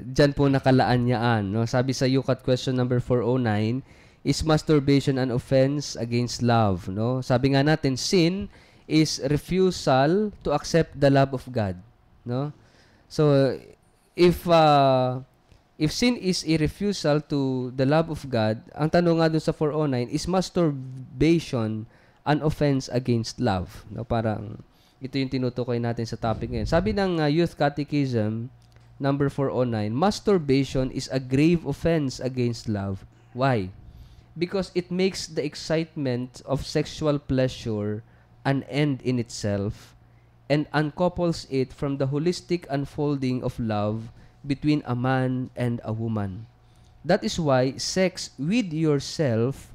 dyan po nakalaan niyaan. No? Sabi sa UCAT question number 409, is masturbation an offense against love? No? Sabi nga natin, sin is refusal to accept the love of God. No? So, if sin is a refusal to the love of God, ang tanong nga dun sa 409, is masturbation an offense against love? No? Parang, ito yung tinutukoy natin sa topic ngayon. Sabi ng Youth Catechism, number 409, masturbation is a grave offense against love. Why? Because it makes the excitement of sexual pleasure an end in itself and uncouples it from the holistic unfolding of love between a man and a woman. That is why sex with yourself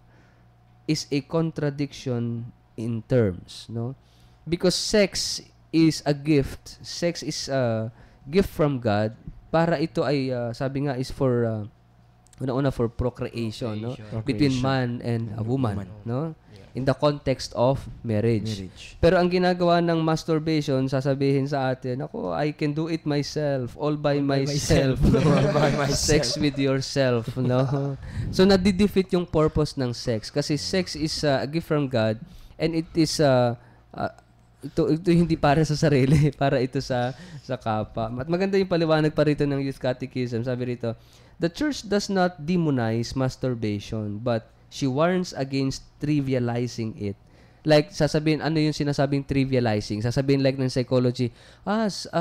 is a contradiction in terms, no? Because sex is a gift. Sex is a gift from God para ito ay sabi nga is for una-una for procreation, no? Between man and a woman, no? In the context of marriage. Pero ang ginagawa ng masturbation, sasabihin sa atin, ako, I can do it myself, all by myself. Sex with yourself, no? So nadidefeat yung purpose ng sex kasi sex is a gift from God and it is ito hindi para sa sarili, para ito sa kapwa. At maganda yung paliwanag pa rito ng Youth Catechism. Sabi rito, the Church does not demonize masturbation, but she warns against trivializing it. Like, sasabihin, ano yung sinasabing trivializing? Sasabihin like ng psychology,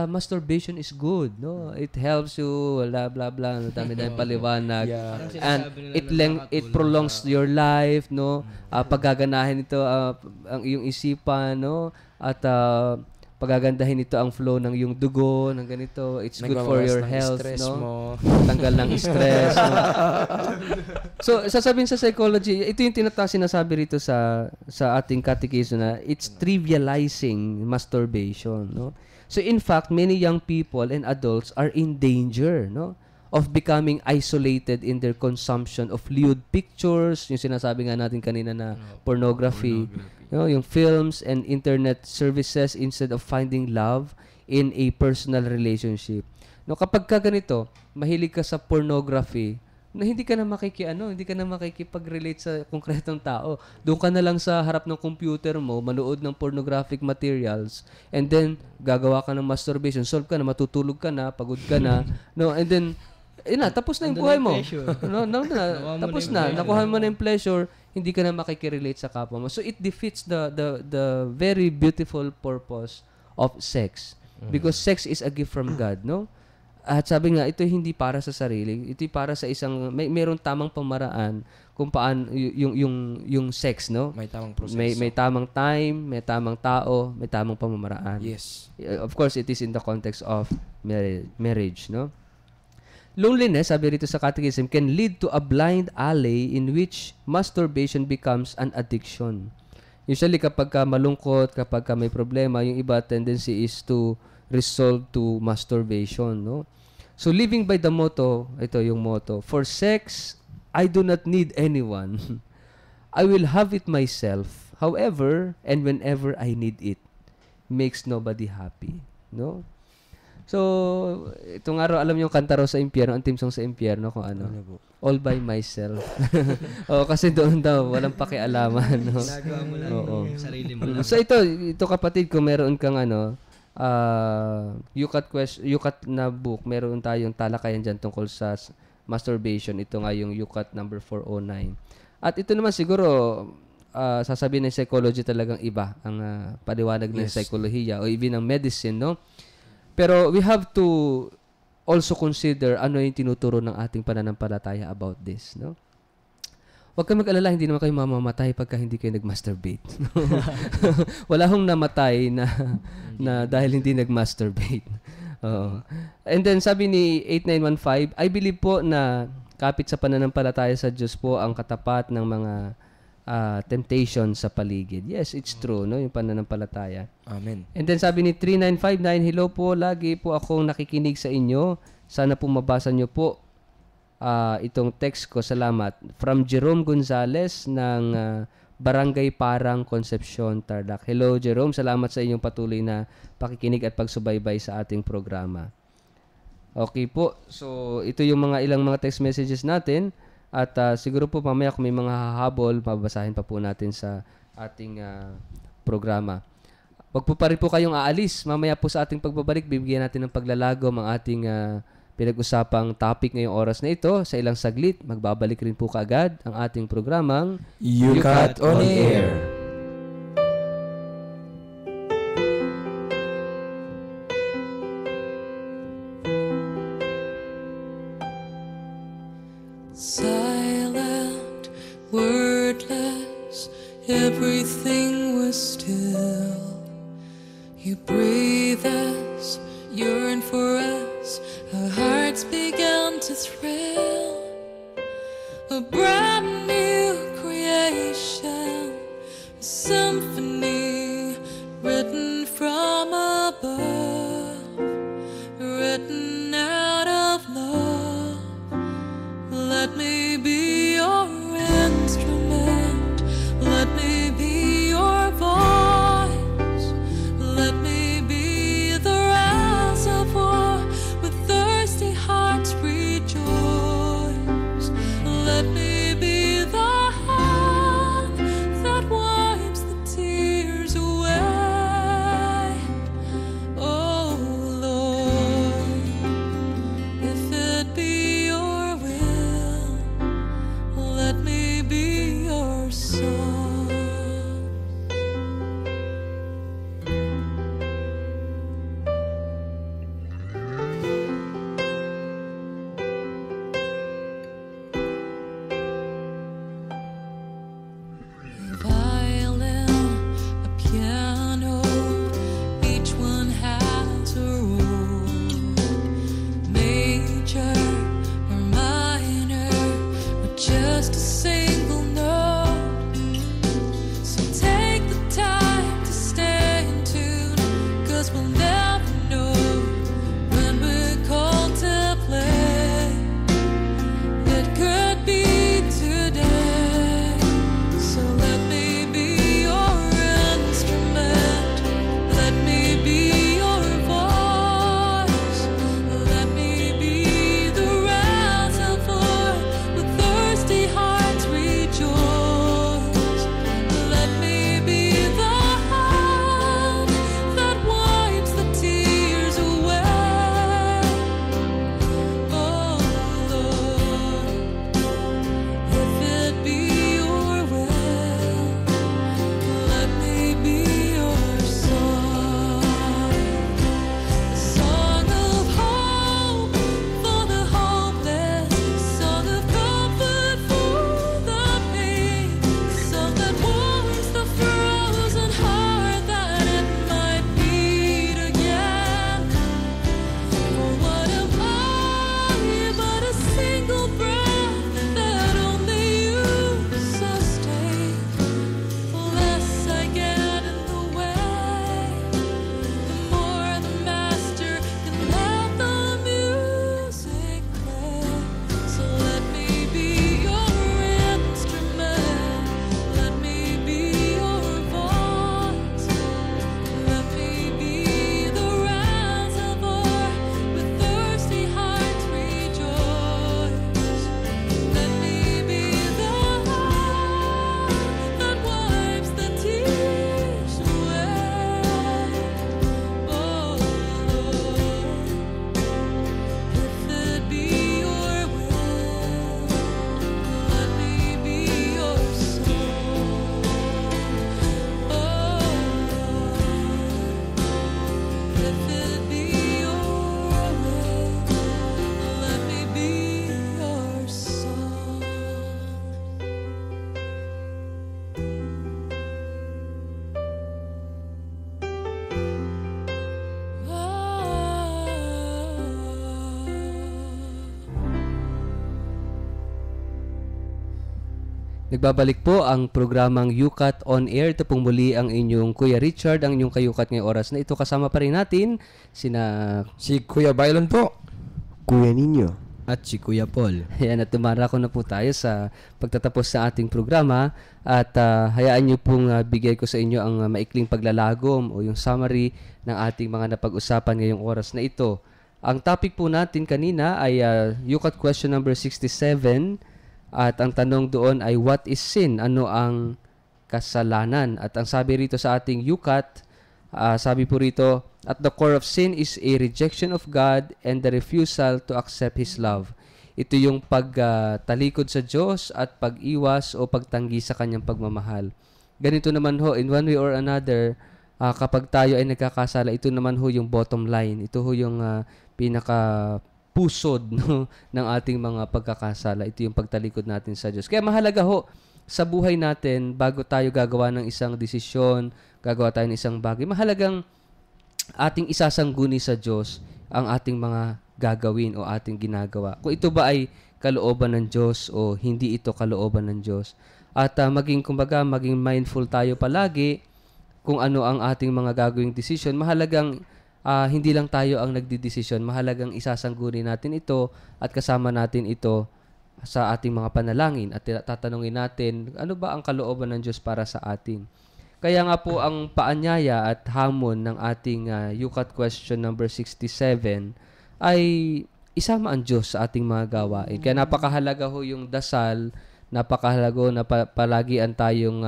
masturbation is good, no? It helps you, blah, blah, blah. Dami-dami paliwanag. And it prolongs your life, no? Paggaganahin ito ang iyong isipan, no? At pagagandahin ito ang flow ng iyong dugo, ng ganito. It's good for your health, no? Tanggal ng stress, no? So, sasabihin sa psychology, ito yung sinasabi rito sa ating catechism na it's trivializing masturbation, no? So, in fact, many young people and adults are in danger, no? Of becoming isolated in their consumption of lewd pictures, yung sinasabi nga natin kanina na pornography. You know, yung films and internet services instead of finding love in a personal relationship. No, kapag ka ganito, mahilig ka sa pornography, na hindi ka na makikipag-relate sa konkretong tao. Doon ka na lang sa harap ng computer mo, manood ng pornographic materials, and then gagawa ka ng masturbation, solve ka na, matutulog ka na, pagod ka na, no, and then tapos na yung buhay mo. Tapos na. Nakuha mo na yung pleasure, hindi ka na makikirelate sa kapwa mo. So it defeats the very beautiful purpose of sex. Because sex is a gift from God, no? At sabi nga, ito hindi para sa sarili. Ito para sa isang, mayroong tamang pamaraan kung paano yung sex, no? May tamang proseso. May tamang time, may tamang tao, may tamang pamamaraan. Yes. Of course, it is in the context of marriage, no? Loneliness, sabi rito sa catechism, can lead to a blind alley in which masturbation becomes an addiction. Usually, kapag ka malungkot, kapag ka may problema, yung iba tendency is to resort to masturbation, no? So, living by the motto, ito yung motto, for sex, I do not need anyone. I will have it myself, however and whenever I need it. Makes nobody happy, no? So, itong araw, alam yung kanta raw sa impyerno, ang team song sa impyerno, kung ano? All by myself. Kasi doon daw, walang pakialaman. No? Ginagawa mo lang yung sarili mo lang. So, ito kapatid, kung meron kang UCAT na book, meron tayong talakayan dyan tungkol sa masturbation. Ito nga yung UCAT number 409. At ito naman siguro, sasabihin ng psychology talagang iba ang paliwanag ng psychology o even ng medicine, no? Pero we have to also consider ano yung tinuturo ng ating pananampalataya about this, no? Huwag kang mag-alala, hindi naman kayo mamamatay pagka hindi kayo nag-masturbate. Wala hong namatay na dahil hindi nag-masturbate. Oo. And then sabi ni 8915, I believe po na kapit sa pananampalataya sa Diyos po ang katapat ng mga temptation sa paligid. Yes, it's true, no? Yung pananampalataya. Amen. And then sabi ni 3959, hello po, lagi po akong nakikinig sa inyo. Sana po mabasa nyo po itong text ko. Salamat. From Jerome Gonzales ng Barangay Parang, Concepcion, Tarlac. Hello, Jerome. Salamat sa inyong patuloy na pakikinig at pagsubaybay sa ating programa. Okay po. So, ito yung ilang mga text messages natin. At siguro po mamaya kung may mga hahabol, mababasahin pa po natin sa ating programa. Wag po pa rin po kayong aalis. Mamaya po sa ating pagbabalik, bibigyan natin ng paglalagom ang ating pinag-usapang topic ngayong oras na ito. Sa ilang saglit, magbabalik rin po kaagad ang ating programang UCAT on Air. Silent, wordless, everything was still. You breathe us, yearn for us, our hearts began to thrill. A brand new creation, a symphony written from above, written out of love. Let me be your instrument. Let me be your voice. Let me be the reservoir where thirsty hearts rejoice. Let me be Nagbabalik po ang programang UCAT on Air. Ito pong muli ang inyong Kuya Richard, ang inyong kayukat ngayong oras na ito. Kasama pa rin natin Si Kuya Bailon po. Kuya Ninyo. At si Kuya Paul. Ayan, at tumarako na po tayo sa pagtatapos sa ating programa. At hayaan niyo pong bigay ko sa inyo ang maikling paglalagom o yung summary ng ating mga napag-usapan ngayong oras na ito. Ang topic po natin kanina ay UCAT question number 67. At ang tanong doon ay, what is sin? Ano ang kasalanan? At ang sabi rito sa ating UCAT, sabi po rito, at the core of sin is a rejection of God and the refusal to accept His love. Ito yung pagtalikod sa Diyos at pag-iwas o pagtanggi sa Kanyang pagmamahal. Ganito naman ho, in one way or another, kapag tayo ay nagkakasala, ito naman ho yung bottom line. Ito ho yung pusod no, ng ating mga pagkakasala. Ito yung pagtalikod natin sa Diyos. Kaya mahalaga ho sa buhay natin, bago tayo gagawa ng isang desisyon, gagawa tayo ng isang bagay, mahalagang ating isasangguni sa Diyos ang ating mga gagawin o ating ginagawa. Kung ito ba ay kalooban ng Diyos o hindi ito kalooban ng Diyos. At maging mindful tayo palagi kung ano ang ating mga gagawing desisyon. Mahalagang hindi lang tayo ang nagdidesisyon, mahalagang isasangguni natin ito at kasama natin ito sa ating mga panalangin at tatanungin natin, ano ba ang kalooban ng Diyos para sa atin? Kaya nga po ang paanyaya at hamon ng ating UCAT question number 67 ay isama ang Diyos sa ating mga gawain. Kaya napakahalaga ho yung dasal, napakahalaga na palagian tayong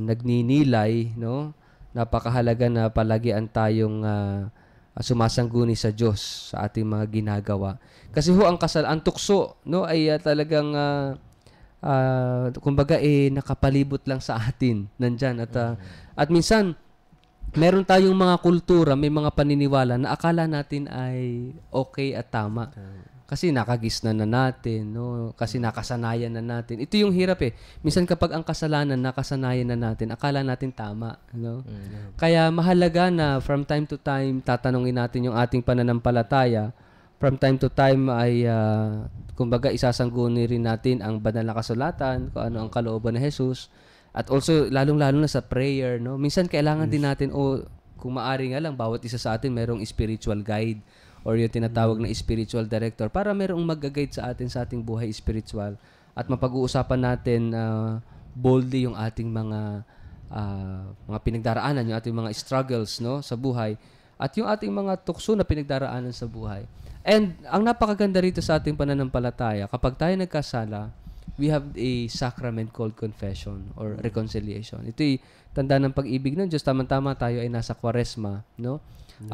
nagninilay, no? Napakahalaga na palagian tayong sumasangguni sa Diyos sa ating mga ginagawa. Kasi ho ang tukso no ay talagang kumbaga nakapalibot lang sa atin nandyan at minsan meron tayong mga kultura, may mga paniniwala na akala natin ay okay at tama. Kasi nakagisnan na natin, no? Kasi nakasanayan na natin. Ito yung hirap Minsan kapag ang kasalanan nakasanayan na natin, akala natin tama, no? Kaya mahalaga na from time to time tatanungin natin yung ating pananampalataya. From time to time ay kumbaga isasangguni rin natin ang banal na kasulatan, kung ano ang kalooban ni Jesus. At also lalong-lalo na sa prayer, no? Minsan kailangan din natin kung maari nga lang bawat isa sa atin mayroong spiritual guide or yung tinatawag na spiritual director para mayroong mag-guide sa atin sa ating buhay spiritual at mapag-uusapan natin boldly yung ating mga pinagdaraanan, yung ating mga struggles no sa buhay at yung ating mga tukso na pinagdaraanan sa buhay. And ang napakaganda rito sa ating pananampalataya, kapag tayo nagkasala, we have a sacrament called confession or reconciliation. Ito'y tanda ng pag-ibig ng Diyos. Tama-tama tayo ay nasa Kwaresma, no?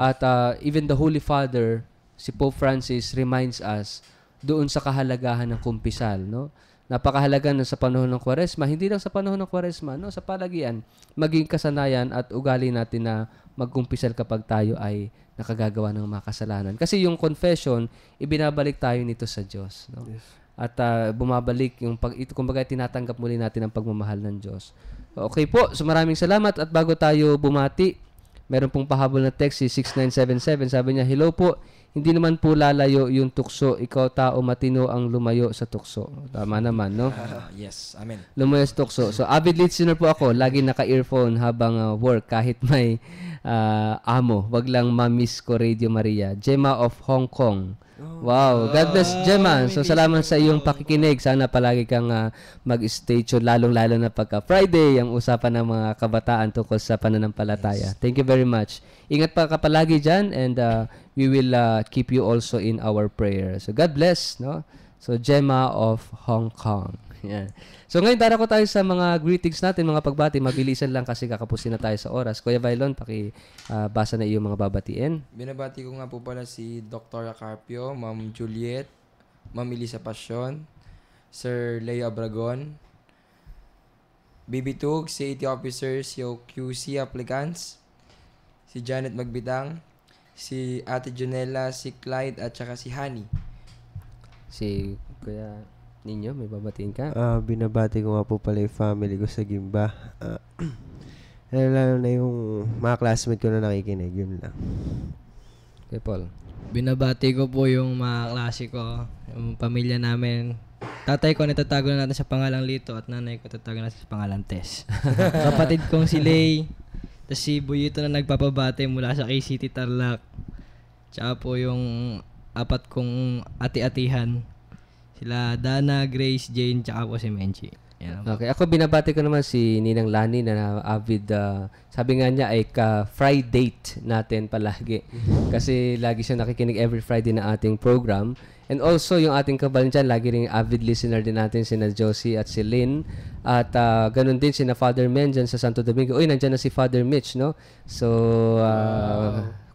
At even the Holy Father, si Pope Francis reminds us doon sa kahalagahan ng kumpisal, no? Napakahalaga na sa panahon ng Kwaresma, hindi lang sa panahon ng Kwaresma, no, sa palagian, maging kasanayan at ugali natin na magkumpisal kapag tayo ay nakagagawa ng mga kasalanan. Kasi yung confession, ibinabalik tayo nito sa Diyos, no? Yes. At bumabalik yung kumbaga tinatanggap muli natin ang pagmamahal ng Diyos. Okay po, so maraming salamat at bago tayo bumati, meron pong pahabol na text si 6977. Sabi niya, hello po, hindi naman po lalayo yung tukso. Ikaw tao matino ang lumayo sa tukso. Tama naman, no? Yes, amen. Lumayo sa tukso. So, avid listener po ako. Lagi naka-earphone habang work kahit may amo. Wag lang ma-miss ko Radio Maria. Gemma of Hong Kong. Wow. God bless, Gemma. So, salamat sa iyong pakikinig. Sana palagi kang mag-stay tuned, lalong-lalo na pagka Friday, ang usapan ng mga kabataan tungkol sa pananampalataya. Thank you very much. Ingat pa ka palagi dyan and we will keep you also in our prayer. So, God bless, no? So, Gemma of Hong Kong. Yan. So, ngayon darako tayo sa mga greetings natin, mga pagbati. Mabilisan lang kasi kakapusin na tayo sa oras. Kuya Vailon, basa na iyong mga babatiin. Binabati ko nga po pala si Dr. Carpio, Ma'am Juliet, Ma'am Elisa Passion, Sir Leo Abragon, Bibi Tug, si AT Officers, yung QC Applicants, si Janet Magbitang, si Ate Junella, si Clyde, at saka si Honey. Si Kuya Ninyo, may babatiin ka? Binabati ko nga po pala yung family ko sa Gimba. Lalo na yung mga classmate ko na nakikinig, yun lang. Kay Paul. Binabati ko po yung mga klase ko, yung pamilya namin. Tatay ko natatago na natin sa pangalang Lito at nanay ko tatago natin sa pangalang Tess. Kapatid kong si Lay, tapos si Buyito na nagpapabati mula sa KCT Tarlac. Tsaka po yung 4 kong ati-atihan. Sila Dana, Grace, Jane, tsaka po si Menchi. Yan. Okay, ako binabati ko naman si Ninang Lani na avid, sabi nga niya ay ka-Friday natin palagi. Kasi lagi siya nakikinig every Friday na ating program. And also, yung ating kabal dyan, lagi rin avid listener din natin sina Josie at si Lynn. At ganun din sina Father Men dyan sa Santo Domingo. Uy, nandyan na si Father Mitch, no? So,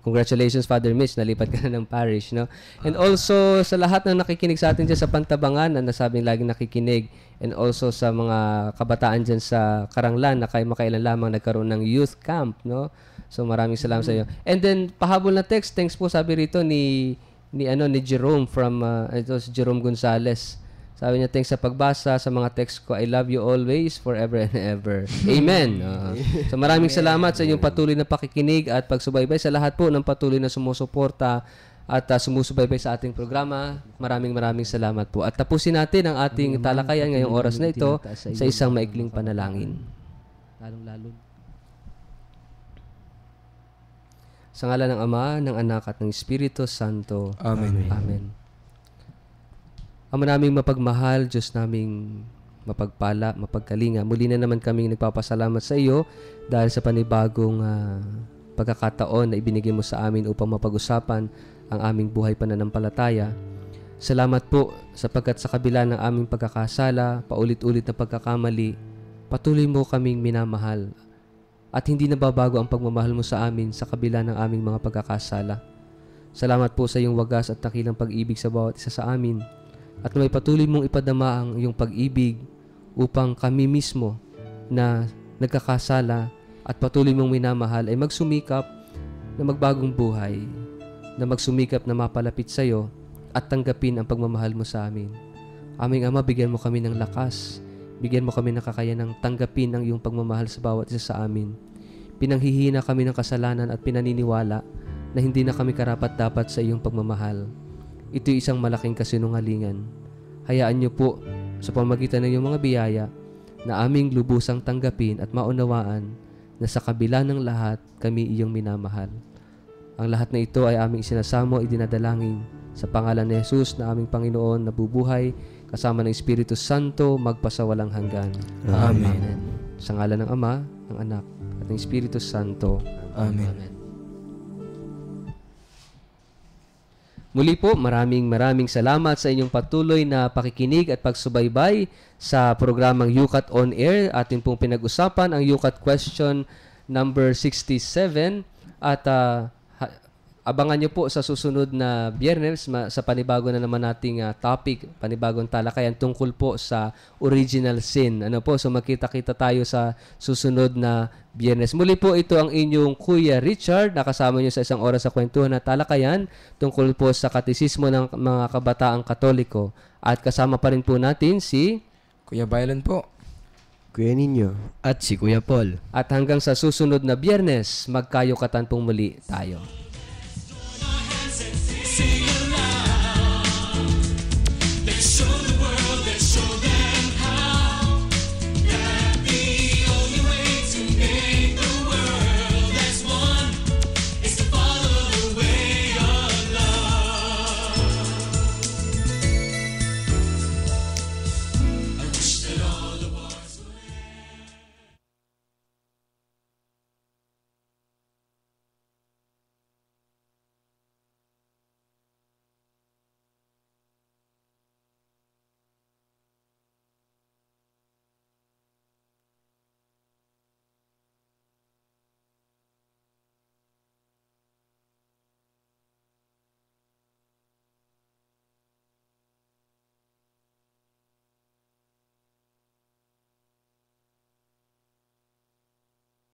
congratulations, Father Mitch. Nalipat ka na ng parish, no? And also, sa lahat ng nakikinig sa atin dyan sa Pantabangan, na nasabing laging nakikinig, and also sa mga kabataan dyan sa Karanglan na makailan lamang nagkaroon ng youth camp, no? So, maraming salamat sa iyo. And then, pahabol na text. Thanks po, sabi rito ni Jerome from, ito si Jerome Gonzales. Sabi niya, thanks sa pagbasa sa mga text ko. I love you always, forever and ever. Amen. So maraming salamat sa inyong patuloy na pakikinig at pagsubaybay sa lahat po ng patuloy na sumusuporta at sumusubaybay sa ating programa. Maraming salamat po. At tapusin natin ang ating talakayan ngayong oras na ito sa isang maikling panalangin. Lalong-lalo. Sa ngalan ng Ama, ng Anak at ng Espiritu Santo. Amen. Amen. Ama naming mapagmahal, Diyos naming mapagpala, mapagkalinga. Muli na naman kaming nagpapasalamat sa iyo dahil sa panibagong pagkakataon na ibinigay mo sa amin upang mapag-usapan ang aming buhay pananampalataya. Salamat po sapagkat sa kabila ng aming pagkakasala, paulit-ulit na pagkakamali, patuloy mo kaming minamahal at hindi nababago ang pagmamahal mo sa amin sa kabila ng aming mga pagkakasala. Salamat po sa iyong wagas at dakilang pag-ibig sa bawat isa sa amin. At may patuloy mong ipadama ang iyong pag-ibig upang kami mismo na nagkakasala at patuloy mong minamahal ay magsumikap na magbagong buhay, na magsumikap na mapalapit sa iyo at tanggapin ang pagmamahal mo sa amin. Aming Ama, bigyan mo kami ng lakas, bigyan mo kami ng kakayanang tanggapin ang iyong pagmamahal sa bawat isa sa amin. Pinanghihina kami ng kasalanan at pinaniniwala na hindi na kami karapat-dapat sa iyong pagmamahal. Ito'y isang malaking kasinungalingan. Hayaan niyo po sa pamagitan ng iyong mga biyaya na aming lubusang tanggapin at maunawaan na sa kabila ng lahat kami iyong minamahal. Ang lahat na ito ay aming isinasamo at idinadalangin sa pangalan ni Jesus na aming Panginoon na bubuhay kasama ng Espiritu Santo magpasawalang hanggan. Amen. Sa ngalan ng Ama, ng Anak at ng Espiritu Santo. Amen. Muli po, maraming salamat sa inyong patuloy na pakikinig at pagsubaybay sa programang UCAT On Air. Atin pong pinag-usapan ang UCAT question number 67 at abangan nyo po sa susunod na Biyernes sa panibago na naman nating topic, panibagong talakayan tungkol po sa original sin. Ano po, so magkita-kita tayo sa susunod na Biyernes. Muli po, ito ang inyong Kuya Richard, nakasama nyo sa isang oras sa kwentuhan na talakayan tungkol po sa katisismo ng mga kabataang Katoliko. At kasama pa rin po natin si Kuya Byron po. Kuya Ninyo. At si Kuya Paul. At hanggang sa susunod na Biyernes, magkayukatan pong muli tayo.